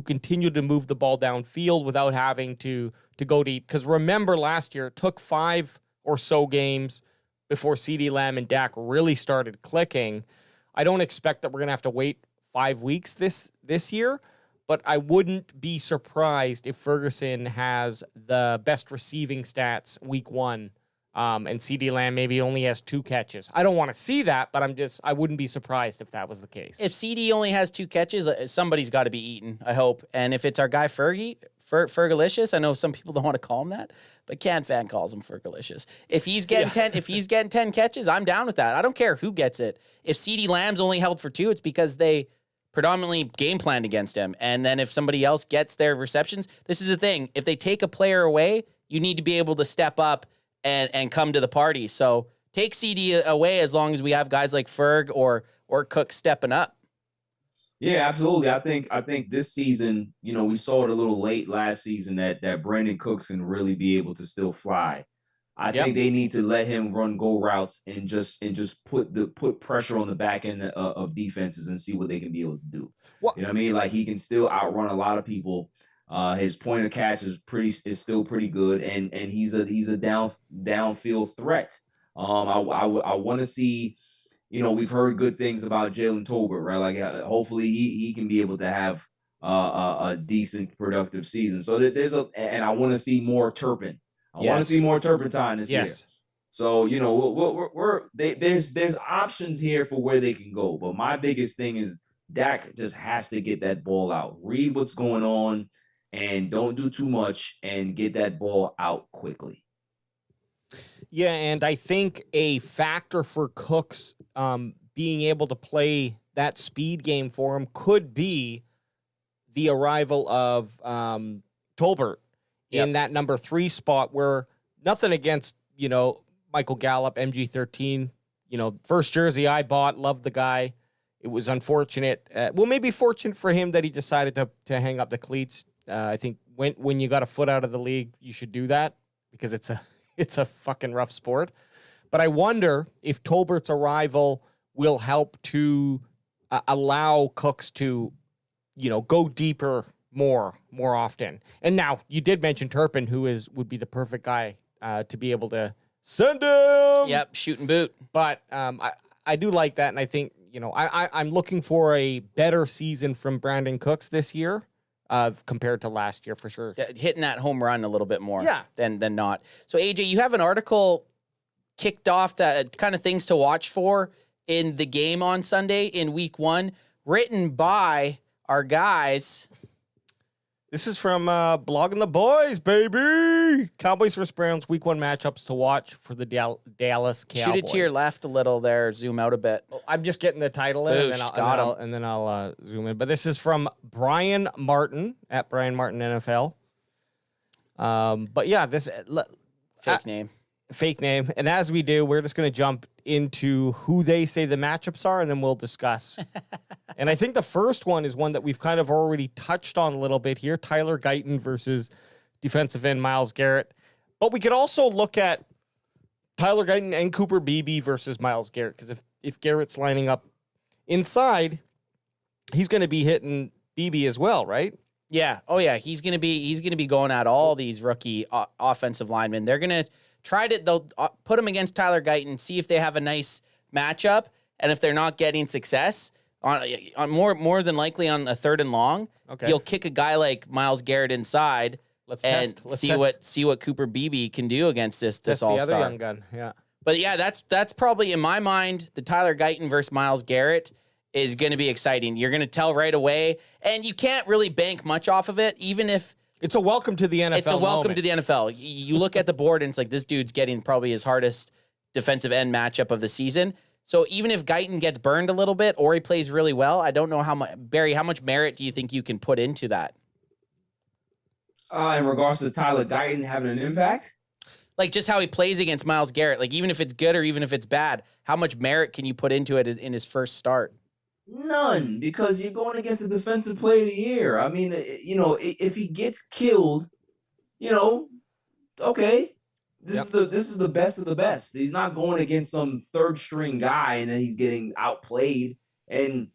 continue to move the ball downfield without having to go deep. Because remember, last year it took 5 or so games before CeeDee Lamb and Dak really started clicking. I don't expect that we're going to have to wait 5 weeks this year. But I wouldn't be surprised if Ferguson has the best receiving stats week 1, and CeeDee Lamb maybe only has 2 catches. I don't want to see that, but I wouldn't be surprised if that was the case. If CeeDee only has 2 catches, somebody's got to be eaten, I hope. And if it's our guy Fergalicious, I know some people don't want to call him that, but CanFan calls him Fergalicious. If he's getting 10 catches, I'm down with that. I don't care who gets it. If CeeDee Lamb's only held for 2, it's because they predominantly game planned against him. And then if somebody else gets their receptions, this is the thing. If they take a player away, you need to be able to step up and come to the party. So take CD away as long as we have guys like Ferg or Cook stepping up. Yeah, absolutely. I think this season, we saw it a little late last season that Brandon Cooks can really be able to still fly. I think they need to let him run go routes and just put pressure on the back end of defenses and see what they can be able to do. You know what I mean? Like, he can still outrun a lot of people. His point of catch is still pretty good, and he's a downfield threat. I want to see. We've heard good things about Jalen Tolbert, right? Like, hopefully he can be able to have a decent, productive season. So and I want to see more Turpin. I want to see more Turpentine this year. So, you know, there's options here for where they can go. But my biggest thing is Dak just has to get that ball out, read what's going on, and don't do too much, and get that ball out quickly. Yeah, and I think a factor for Cooks being able to play that speed game for him could be the arrival of Tolbert in that number 3 spot, where nothing against, you know, Michael Gallup, MG13, you know, first jersey I bought, loved the guy. It was unfortunate. Well, maybe fortunate for him that he decided to hang up the cleats. I think when you got a foot out of the league, you should do that because it's a fucking rough sport. But I wonder if Tolbert's arrival will help to allow Cooks to, you know, go deeper more often. And now you did mention Turpin, who would be the perfect guy to be able to send him. Yep, shoot and boot. But I do like that, and I think, you know, I'm looking for a better season from Brandon Cooks this year compared to last year for sure. Hitting that home run a little bit more than not. So, AJ, you have an article kicked off that kind of things to watch for in the game on Sunday in week 1, written by our guys. This is from Blogging the Boys, baby. Cowboys vs. Browns week 1 matchups to watch for the Dallas Cowboys. Shoot it to your left a little there. Zoom out a bit. I'm just getting the title in, and then I'll zoom in. But this is from Brian Martin at Brian Martin NFL. But yeah, this fake name. And as we do, we're just going to jump into who they say the matchups are, and then we'll discuss. And I think the first one is one that we've kind of already touched on a little bit here, Tyler Guyton versus defensive end Myles Garrett. But we could also look at Tyler Guyton and Cooper Beebe versus Myles Garrett, because if Garrett's lining up inside, he's going to be hitting Beebe as well, right? Yeah. Oh yeah. He's gonna be going at all these rookie offensive linemen. They're gonna they'll put him against Tyler Guyton, see if they have a nice matchup, and if they're not getting success on more than likely on a 3rd and long, you'll kick a guy like Myles Garrett inside. Let's see what Cooper Beebe can do against this all-star. The other young gun, yeah. But yeah, that's probably in my mind the Tyler Guyton versus Myles Garrett is going to be exciting. You're going to tell right away, and you can't really bank much off of it, even if it's a welcome to the NFL. It's a welcome to the NFL. You look at the board, and it's like this dude's getting probably his hardest defensive end matchup of the season. So even if Guyton gets burned a little bit or he plays really well, I don't know how much, Barry, how much merit do you think you can put into that? In regards to Tyler Guyton having an impact? Like just how he plays against Myles Garrett. Like even if it's good or even if it's bad, how much merit can you put into it in his first start? None, because you're going against the defensive player of the year. I mean, you know, if he gets killed, you know, okay. This is the best of the best. He's not going against some 3rd string guy and then he's getting outplayed. And,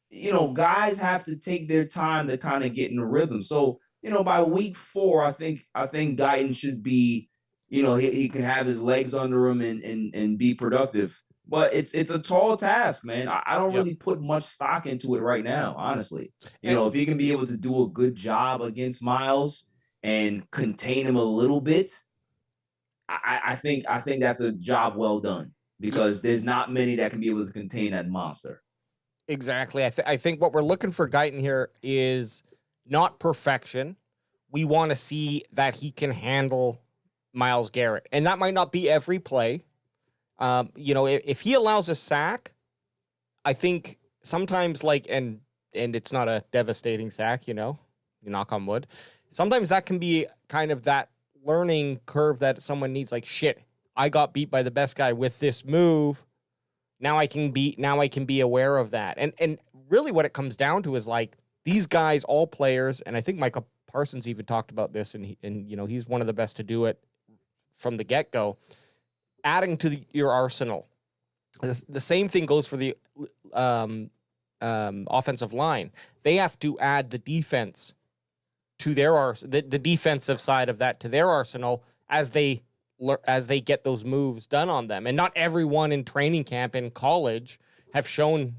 you know, guys have to take their time to kind of get in the rhythm. So, you know, by week 4, I think Guyton should be, you know, he can have his legs under him and be productive. But it's a tall task, man. I don't really put much stock into it right now, honestly. You know, if he can be able to do a good job against Myles and contain him a little bit, I think that's a job well done, because there's not many that can be able to contain that monster. Exactly. I think what we're looking for Guyton here is not perfection. We want to see that he can handle Myles Garrett, and that might not be every play. You know, if he allows a sack, I think sometimes and it's not a devastating sack, you know, you knock on wood. Sometimes that can be kind of that learning curve that someone needs, like, shit, I got beat by the best guy with this move. Now I can be aware of that. And really what it comes down to is like these guys, all players, and I think Micah Parsons even talked about this, and you know, he's one of the best to do it from the get-go, adding to your arsenal. The same thing goes for the offensive line. They have to add the defense to their the defensive side of that to their arsenal as they get those moves done on them. And not everyone in training camp in college have shown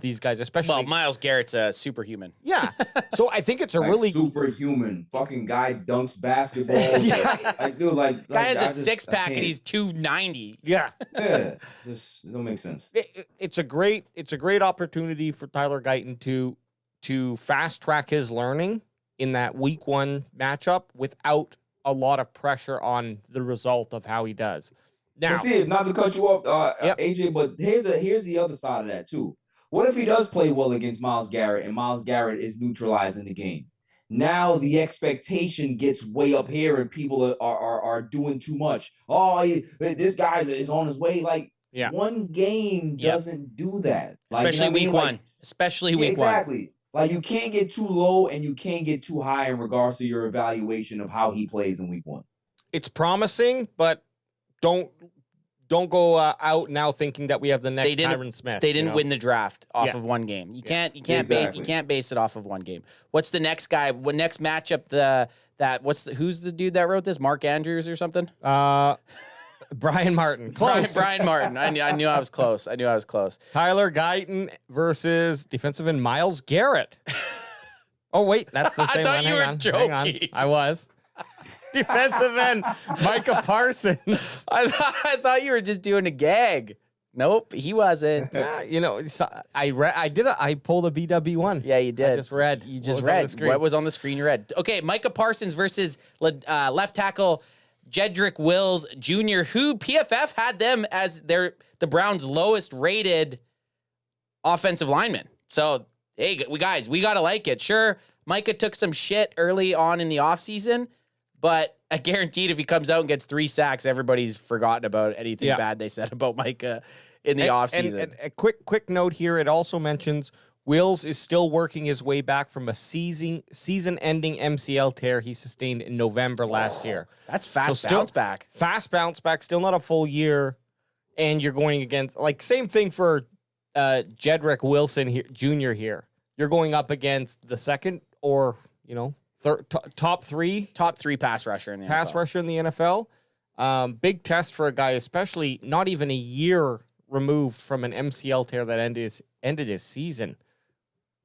these guys, especially. Well, Myles Garrett's a superhuman. Yeah. So I think it's a Like really superhuman. Fucking guy dunks basketball. Like, dude, guy has I a six pack and can't. he's 290. yeah. Yeah, just it don't make sense. It's a great opportunity for Tyler Guyton to fast track his learning in that week 1 matchup without a lot of pressure on the result of how he does. Now, But see, not to cut you off, Yep. AJ, but here's the other side of that too. What if he does play well against Myles Garrett and Myles Garrett is neutralized in the game? Now the expectation gets way up here and people are doing too much. Oh, this guy is on his way. Like, Yeah. one game doesn't do that. Like, Especially week 1. Especially week 1. Exactly. Like, you can't get too low and you can't get too high in regards to your evaluation of how he plays in week 1. it's promising, but don't go out now thinking that we have the next Tyron Smith. They didn't win the draft off Yeah. of one game. You can't base it off of one game. What's the next guy? What next matchup? Who's the dude that wrote this? Mark Andrews or something? Brian Martin. Close. Brian Martin. I knew I was close. Tyler Guyton versus defensive end Myles Garrett. Oh, wait, that's the same thought one. you Hang were on. joking. Hang on. I was. Defensive end Micah Parsons. I thought you were just doing a gag. Nope, he wasn't. I pulled a BW1. Yeah, you did. I just read. You just read what was on the screen. You read. Okay, Micah Parsons versus left tackle Jedrick Wills Jr., who PFF had them as the Browns' lowest rated offensive lineman. So, hey, we gotta like it. Sure, Micah took some shit early on in the offseason, but I guaranteed if he comes out and gets 3 sacks, everybody's forgotten about anything bad they said about Micah in the offseason. And a quick note here, it also mentions Wills is still working his way back from a season-ending MCL tear he sustained in November last year. That's fast bounce back. Fast bounce back, still not a full year, and you're going against, like, same thing for Jedrick Wilson here, Jr. here. You're going up against the second or, top three pass rusher in the pass NFL. rusher in the NFL. Big test for a guy, especially not even a year removed from an MCL tear that ended his season.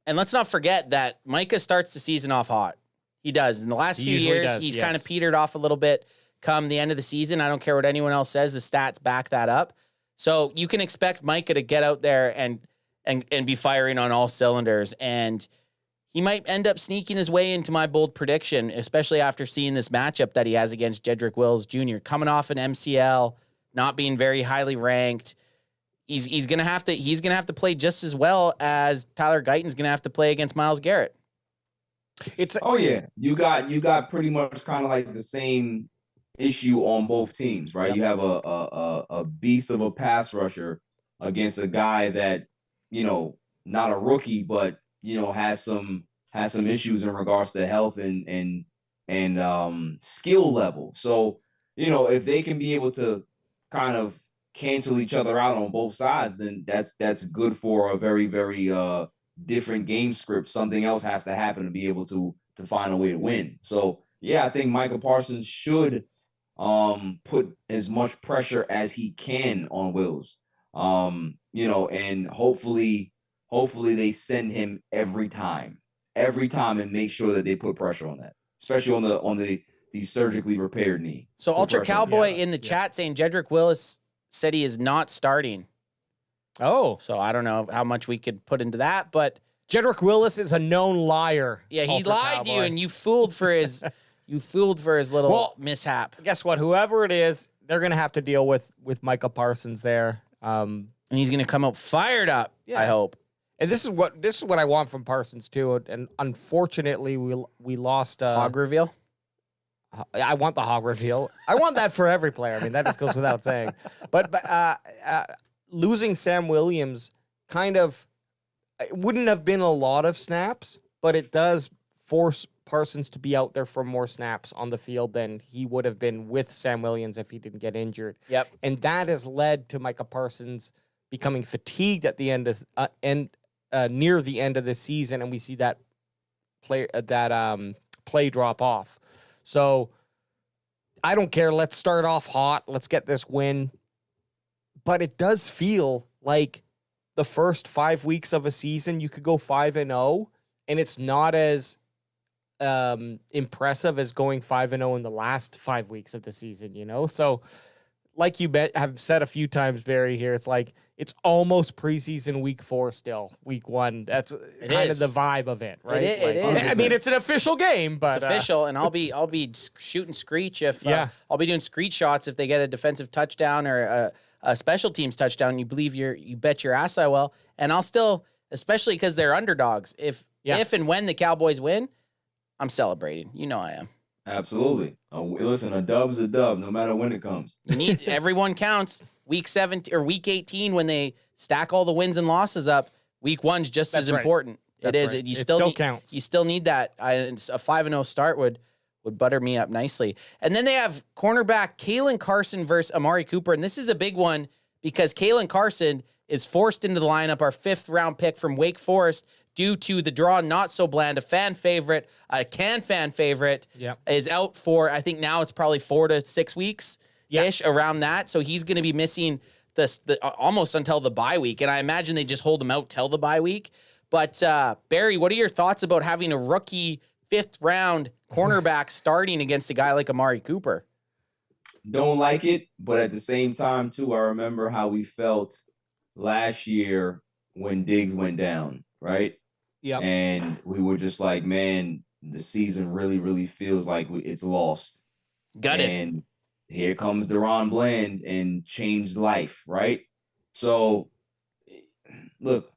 And let's not forget that Micah starts the season off hot. He does. In the last few years, he's kind of petered off a little bit come the end of the season. I don't care what anyone else says. The stats back that up. So you can expect Micah to get out there and be firing on all cylinders. And he might end up sneaking his way into my bold prediction, especially after seeing this matchup that he has against Jedrick Wills Jr. coming off an MCL, not being very highly ranked. He's gonna have to play just as well as Tyler Guyton's gonna have to play against Myles Garrett. You got pretty much kind of like the same issue on both teams, right? Yep. You have a beast of a pass rusher against a guy that, not a rookie, but has some issues in regards to health and skill level. So, if they can be able to kind of cancel each other out on both sides, then that's good for a very, very different game script. Something else has to happen to be able to find a way to win. So yeah, I think Micah Parsons should put as much pressure as he can on Wills. And hopefully they send him every time and make sure that they put pressure on that, especially on the surgically repaired knee. So Ultra Cowboy in the chat saying Jedrick Wills said he is not starting. Oh. So I don't know how much we could put into that, but Jedrick Wills is a known liar. Yeah, he lied to you and you fooled for his little mishap. Guess what? Whoever it is, they're gonna have to deal with Micah Parsons there. And he's gonna come out fired up, I hope. And this is what I want from Parsons too. And unfortunately we lost hog reveal. I want the hog reveal. I want that for every player. I mean, that just goes without saying. But losing Sam Williams kind of, it wouldn't have been a lot of snaps, but it does force Parsons to be out there for more snaps on the field than he would have been with Sam Williams if he didn't get injured. Yep. And that has led to Micah Parsons becoming fatigued at the end of near the end of the season, and we see that play drop off. So I don't care. Let's start off hot. Let's get this win. But it does feel like the first 5 weeks of a season, you could go 5-0, and it's not as impressive as going 5-0 in the last 5 weeks of the season, you know? So like you have said a few times, Barry, here, it's like it's almost preseason week 4 still. Week 1, that's kind of the vibe of it, right? It is. I mean, it's an official game, but it's official, and I'll be shooting screech if I'll be doing screech shots if they get a defensive touchdown or a special teams touchdown. You bet your ass I will, and I'll still, especially because they're underdogs. If and when the Cowboys win, I'm celebrating. You know I am. Absolutely. Listen, a dub's a dub, no matter when it comes. You need everyone counts. Week 17 or week 18, when they stack all the wins and losses up, week 1's just as important. It is. Right. You It still counts. You still need that. A 5-0 start would butter me up nicely. And then they have cornerback Kalen Carson versus Amari Cooper, and this is a big one because Kalen Carson is forced into the lineup, our 5th round pick from Wake Forest, due to the draw not so bland. A fan favorite, fan favorite, is out for, I think now it's probably 4 to 6 weeks ish, around that. So he's going to be missing the almost until the bye week. And I imagine they just hold him out till the bye week. But Barry, what are your thoughts about having a rookie 5th round cornerback starting against a guy like Amari Cooper? Don't like it, but at the same time too, I remember how we felt last year when Diggs went down, right? Yeah. And we were just like, man, the season really, really feels like it's lost. Gutted. And here comes Deron Bland and changed life, right? So, look,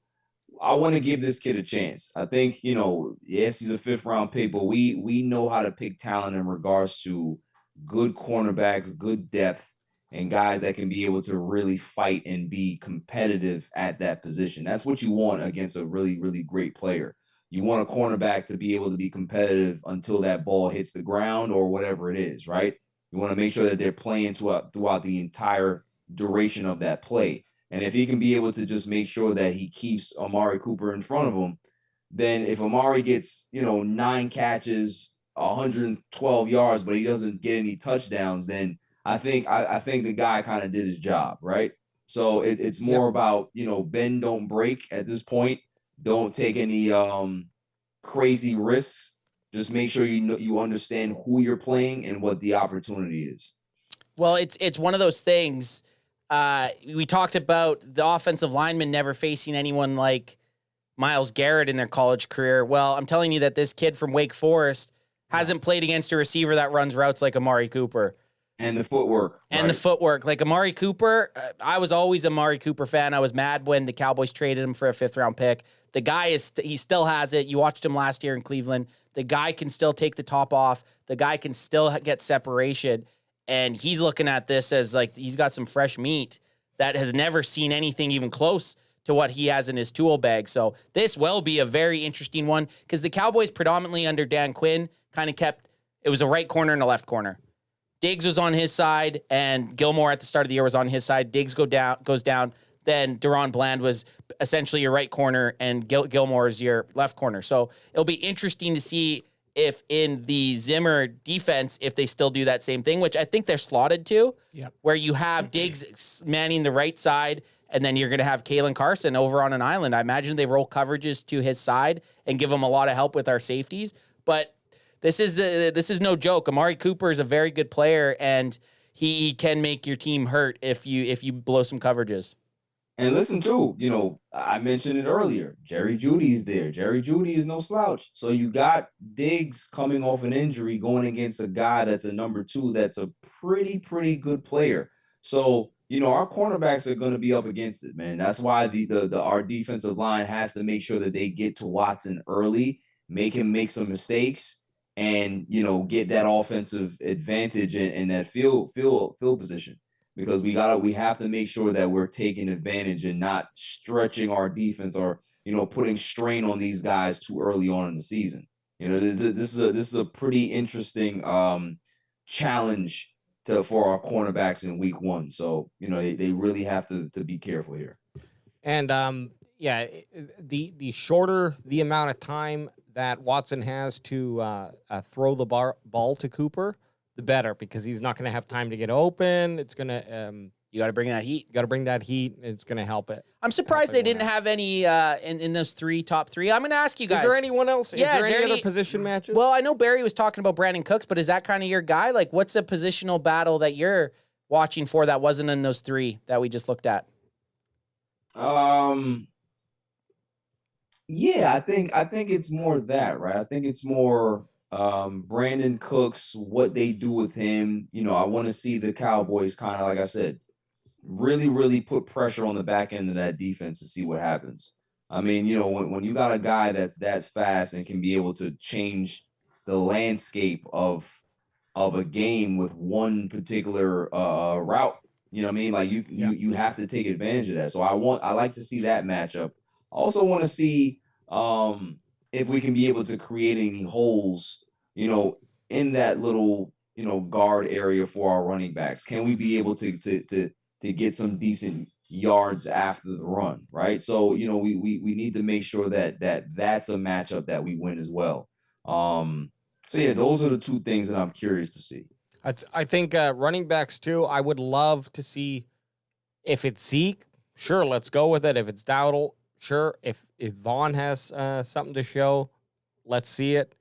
I want to give this kid a chance. I think, yes, he's a 5th round pick, but we know how to pick talent in regards to good cornerbacks, good depth, and guys that can be able to really fight and be competitive at that position. That's what you want against a really, really great player. You want a cornerback to be able to be competitive until that ball hits the ground or whatever it is, right? You want to make sure that they're playing throughout the entire duration of that play. And if he can be able to just make sure that he keeps Amari Cooper in front of him, then if Amari gets, 9 catches, 112 yards, but he doesn't get any touchdowns, then I think the guy kind of did his job, right? So it's more about, bend, don't break at this point. Don't take any crazy risks. Just make sure you understand who you're playing and what the opportunity is. Well, it's one of those things. We talked about the offensive linemen never facing anyone like Myles Garrett in their college career. Well, I'm telling you that this kid from Wake Forest hasn't played against a receiver that runs routes like Amari Cooper. And the footwork. And the footwork. Like Amari Cooper, I was always a Amari Cooper fan. I was mad when the Cowboys traded him for a 5th round pick. The guy he still has it. You watched him last year in Cleveland. The guy can still take the top off. The guy can still get separation. And he's looking at this as like he's got some fresh meat that has never seen anything even close to what he has in his tool bag. So this will be a very interesting one because the Cowboys predominantly under Dan Quinn kind of it was a right corner and a left corner. Diggs was on his side, and Gilmore at the start of the year was on his side. Diggs goes down. Then Deron Bland was essentially your right corner, and Gilmore is your left corner. So it'll be interesting to see if in the Zimmer defense, if they still do that same thing, which I think they're slotted to, where you have Diggs manning the right side, and then you're going to have Kalen Carson over on an island. I imagine they roll coverages to his side and give him a lot of help with our safeties. But this is no joke. Amari Cooper is a very good player, and he can make your team hurt if you blow some coverages. And listen, too, I mentioned it earlier. Jerry Jeudy's there. Jerry Jeudy is no slouch. So you got Diggs coming off an injury going against a guy that's a number 2 that's a pretty good player. So, our cornerbacks are going to be up against it, man. That's why our defensive line has to make sure that they get to Watson early, make him make some mistakes, and, get that offensive advantage in that field position. Because we have to make sure that we're taking advantage and not stretching our defense or, putting strain on these guys too early on in the season. This is a pretty interesting challenge for our cornerbacks in week 1. So, they really have to be careful here. And the shorter the amount of time that Watson has to throw the ball to Cooper, the better, because he's not going to have time to get open. It's going to, You got to bring that heat. Got to bring that heat. It's going to help it. I'm surprised they didn't have any in those top three. I'm going to ask you guys. Is there anyone else? Yeah, is there any other position matches? Well, I know Barry was talking about Brandon Cooks, but is that kind of your guy? Like, what's a positional battle that you're watching for that wasn't in those three that we just looked at? Yeah, I think it's more that, right? I think it's more Brandon Cooks, what they do with him. You know, I want to see the Cowboys kind of, like I said, really, really put pressure on the back end of that defense to see what happens. I mean, you know, when you got a guy that's that fast and can be able to change the landscape of a game with one particular route, you know what I mean? Like you have to take advantage of that. So I like to see that matchup. I also want to see if we can be able to create any holes, you know, in that little, you know, guard area for our running backs. Can we be able to get some decent yards after the run, right? So, you know, we need to make sure that's a matchup that we win as well. So yeah, those are the two things that I'm curious to see. I think running backs too. I would love to see if it's Zeke. Sure, let's go with it. If it's Dowdle, sure. If Vaughn has something to show, let's see it.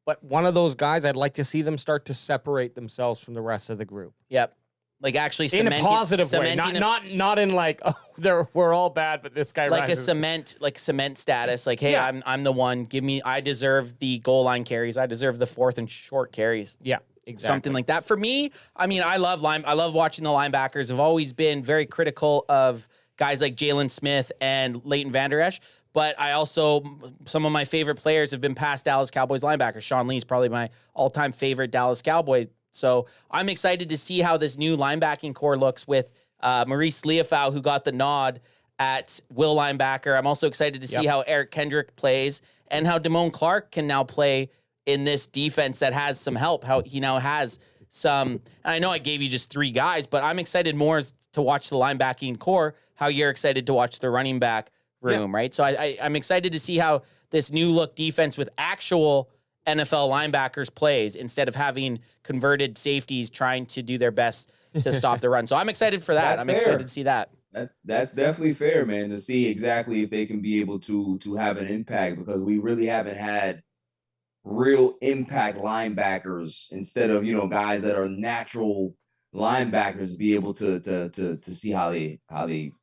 But one of those guys, I'd like to see them start to separate themselves from the rest of the group. Yep. Like actually in a positive way, not in like, oh, we're all bad, but this guy like rises. cement status. Like, hey, I'm the one. I deserve the goal line carries. I deserve the fourth and short carries. Yeah, exactly. Something like that. For me, I mean, I love watching the linebackers. I've always been very critical of guys like Jalen Smith and Leighton Vander Esch. But I also, some of my favorite players have been past Dallas Cowboys linebackers. Sean Lee's probably my all-time favorite Dallas Cowboy. So I'm excited to see how this new linebacking core looks with Maurice Liufau, who got the nod at will linebacker. I'm also excited to see how Eric Kendrick plays and how Damone Clark can now play in this defense that has some help, how he now has some. I know I gave you just three guys, but I'm excited more to watch the linebacking core, how you're excited to watch the running back room, right? So I'm excited to see how this new look defense with actual NFL linebackers plays instead of having converted safeties trying to do their best to stop the run. So I'm excited for that. I'm excited to see that. That's definitely fair, man, to see exactly if they can be able to have an impact, because we really haven't had real impact linebackers instead of, you know, guys that are natural linebackers be able to see how they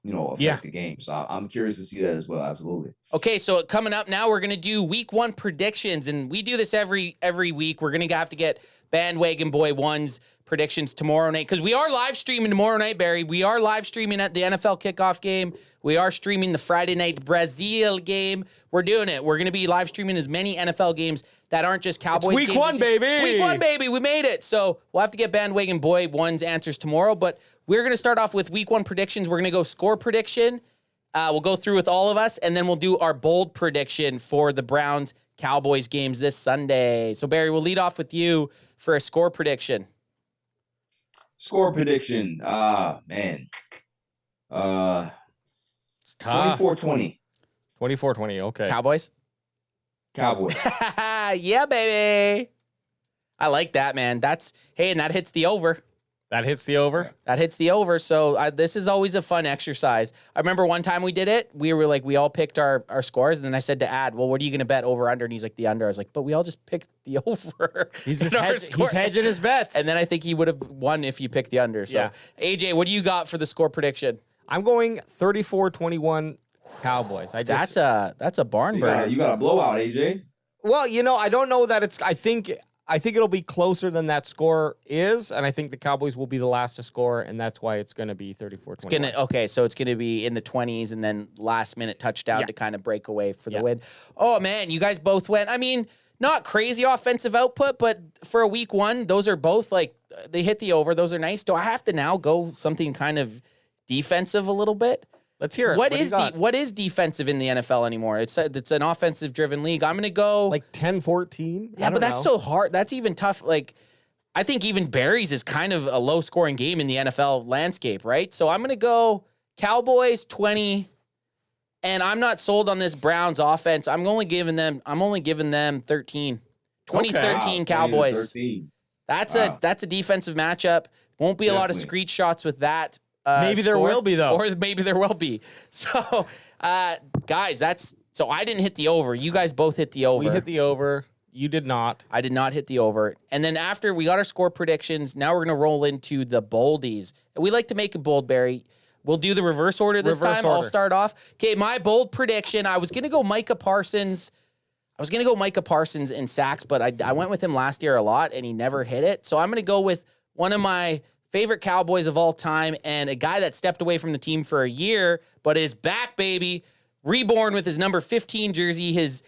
you know affect the game. So I'm curious to see that as well. Absolutely. Okay, so coming up now, we're gonna do week 1 predictions, and we do this every week. We're gonna have to get Bandwagon Boy 1's predictions tomorrow night, because we are live streaming tomorrow night, Barry. We are live streaming at the NFL kickoff game. We are streaming the Friday night Brazil game. We're doing it. We're going to be live streaming as many NFL games that aren't just Cowboys games. It's week 1, baby. It's week 1, baby. We made it. So we'll have to get Bandwagon Boy 1's answers tomorrow, but we're going to start off with week 1 predictions. We're going to go score prediction. We'll go through with all of us, and then we'll do our bold prediction for the Browns Cowboys games this Sunday. So Barry, we'll lead off with you for a score prediction. Score prediction. Man. It's tough. 24-20. 24-20. Okay. Cowboys? Yeah, baby. I like that, man. And that hits the over. That hits the over? That hits the over. So this is always a fun exercise. I remember one time we did it. We were like, we all picked our scores. And then I said to Ad, well, what are you going to bet over under? And he's like, the under. I was like, but we all just picked the over. He's hedging his bets. And then I think he would have won if you picked the under. So AJ, what do you got for the score prediction? I'm going 34-21 Cowboys. That's a barn burner. You got a blowout, AJ. Well, you know, I don't know that it's. I think it'll be closer than that score is, and I think the Cowboys will be the last to score, and that's why it's going to be 34-21. Okay, so it's going to be in the 20s, and then last-minute touchdown to kind of break away for the win. Oh, man, you guys both went. I mean, not crazy offensive output, but for a week 1, those are both, like, they hit the over. Those are nice. Do I have to now go something kind of defensive a little bit? Let's hear it. What is defensive in the NFL anymore? It's an offensive-driven league. I'm going to go like 10-14. Yeah, but that's so hard. That's even tough. Like, I think even Barry's is kind of a low-scoring game in the NFL landscape, right? So I'm going to go Cowboys 20, and I'm not sold on this Browns offense. I'm only giving them 13. 2013 Cowboys. 20-13. That's a defensive matchup. Won't be a lot of screech shots with that. Maybe there score, will be, though. or maybe there will be. So, guys, so I didn't hit the over. You guys both hit the over. We hit the over. You did not. I did not hit the over. And then after we got our score predictions, now we're going to roll into the boldies. We like to make a bold, Barry. We'll do the reverse order this time. I'll start off. Okay, my bold prediction, I was going to go Micah Parsons. I was going to go Micah Parsons in sacks, but I went with him last year a lot, and he never hit it. So I'm going to go with one of my favorite Cowboys of all time and a guy that stepped away from the team for a year, but is back, baby. Reborn with his number 15 jersey, his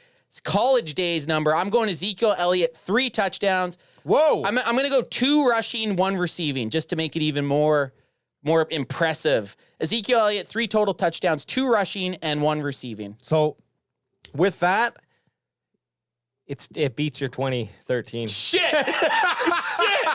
college days number. I'm going Ezekiel Elliott, 3 touchdowns. Whoa. I'm going to go 2 rushing, 1 receiving, just to make it even more impressive. Ezekiel Elliott, 3 total touchdowns, 2 rushing, and 1 receiving. So with that, it beats your 2013. Shit! Shit!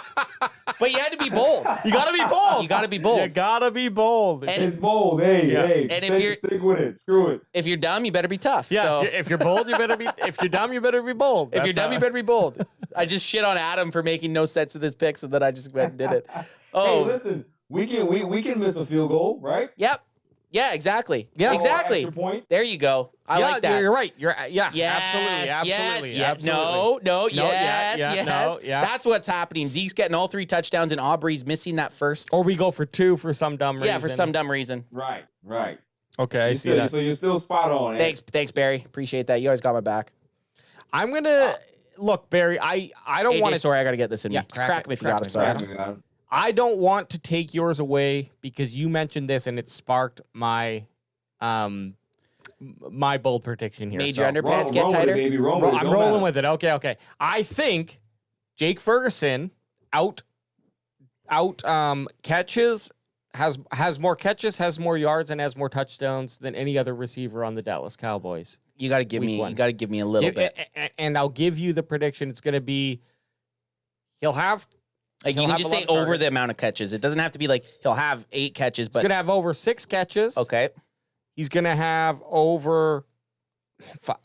But you had to be bold. You gotta be bold. You gotta be bold. You gotta be bold. And It's bold. Hey. And Stick with it. Screw it. if you're dumb, you better be tough. Yeah, So if you're bold, you better be. If you're dumb, you better be bold. if you're dumb, you better be bold. I just shit on Adam for making no sense of this pick, so that I just went and did it. Oh, Hey, listen. We can miss a field goal, right? yep. Yeah, exactly. Yeah. Exactly. Extra point. There you go. I like that. You're right. You're Yes, absolutely. yes. No, yes, yeah, yes. no, yeah. That's what's happening. Zeke's getting all 3 touchdowns, and Aubrey's missing that first. Or we go for 2 for some dumb reason. Yeah, for some dumb reason. Right. Okay, I see Still, that. so you're still spot on. eh? Thanks, Barry. Appreciate that. You always got my back. I'm gonna look, Barry. I don't AJ, want to. sorry, I got to get this in Yeah, me. Crack him if you got him. crack Sorry. him. I don't want to take yours away because you mentioned this and it sparked my my bold prediction here. Made So, your underpants get Roll with it, tighter? baby. Roll with it. I'm Don't rolling matter. with it. Okay. I think Jake Ferguson catches has more catches, has more yards, and has more touchdowns than any other receiver on the Dallas Cowboys. You got to give Week me. one. You got to give me a little bit. And I'll give you the prediction. It's going to be he'll have. Like you he'll can have just a lot say of over targets. the amount of catches. It doesn't have to be like he'll have 8 catches, He's but going to have over 6 catches. okay. He's going to have over.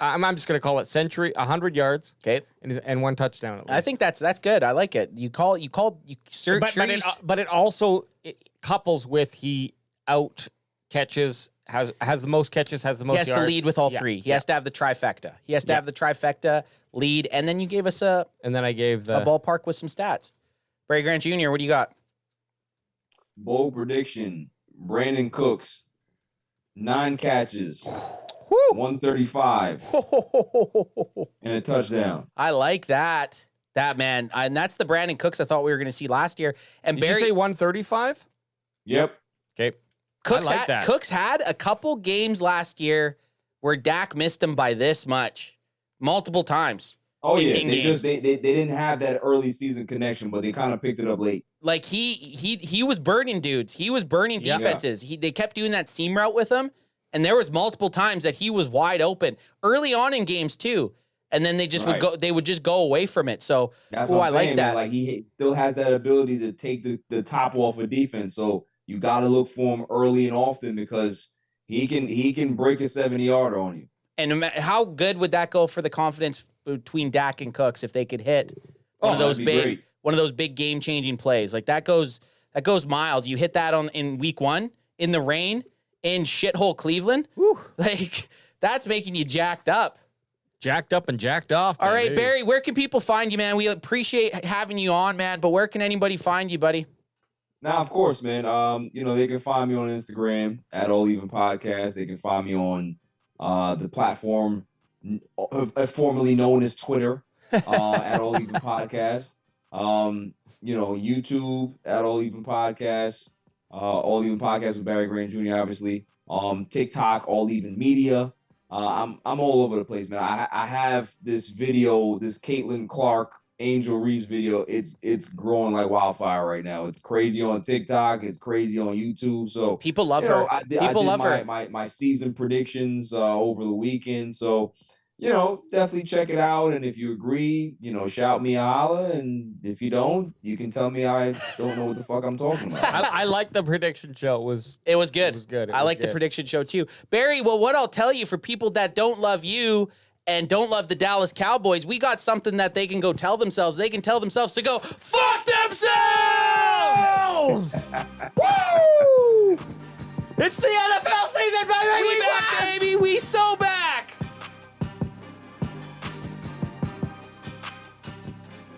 I'm just going to call it 100 yards. Okay. And 1 touchdown. At least. I think that's good. I like it. You search. But it also couples with he out catches has the most catches, has the most He has yards. to lead with all Yeah, 3. He yeah. has to have the trifecta. He has to Yeah. have the trifecta, lead, and then you gave us a And then I gave the ballpark with some stats. Barry Grant Jr., what do you got? Bold prediction. Brandon Cooks, 9 catches, 135, and a touchdown. I like that. That, man. And that's the Brandon Cooks I thought we were going to see last year. And Did Barry you say 135? Yep. Okay. Cooks, I like that. Cooks had a couple games last year where Dak missed him by this much, multiple times. Oh yeah, in they games. they didn't have that early season connection, but they kind of picked it up late. Like he was burning dudes. He was burning Yeah. defenses. They kept doing that seam route with him, and there was multiple times that he was wide open early on in games too. And then they just Right. would go. They would just go away from it. So That's ooh, what I I'm like saying, that. man. Like he still has that ability to take the top off of defense. So you got to look for him early and often because he can break a 70-yarder on you. And no matter how good would that go for the confidence between Dak and Cooks if they could hit one of those that'd be big great. one of those big game changing plays like that goes miles. You hit that in week 1 in the rain in shithole Cleveland. Whew. Like that's making you jacked up. Jacked up and jacked off. All right, baby. Barry, where can people find you, man? We appreciate having you on, man, but where can anybody find you, buddy? Now, of course, man. They can find me on Instagram at All Even Podcast. They can find me on the platform formerly known as Twitter at All Even Podcast. YouTube at All Even Podcast. All Even Podcast with Barry Grant Jr. Obviously. TikTok, All Even Media. I'm all over the place, man. I have this video, this Caitlin Clark Angel Reese video. It's growing like wildfire right now. It's crazy on TikTok. It's crazy on YouTube. So People love her. I did love her. my season predictions over the weekend. So definitely check it out. And if you agree, shout me a holla. And if you don't, you can tell me I don't know what the fuck I'm talking about. I like the prediction show. It was It was good. It was good. It I was like the good. prediction show too. Barry, well, what I'll tell you for people that don't love you and don't love the Dallas Cowboys, we got something that they can go tell themselves. They can tell themselves to go fuck themselves! Woo! It's the NFL season, baby! We back, baby. We so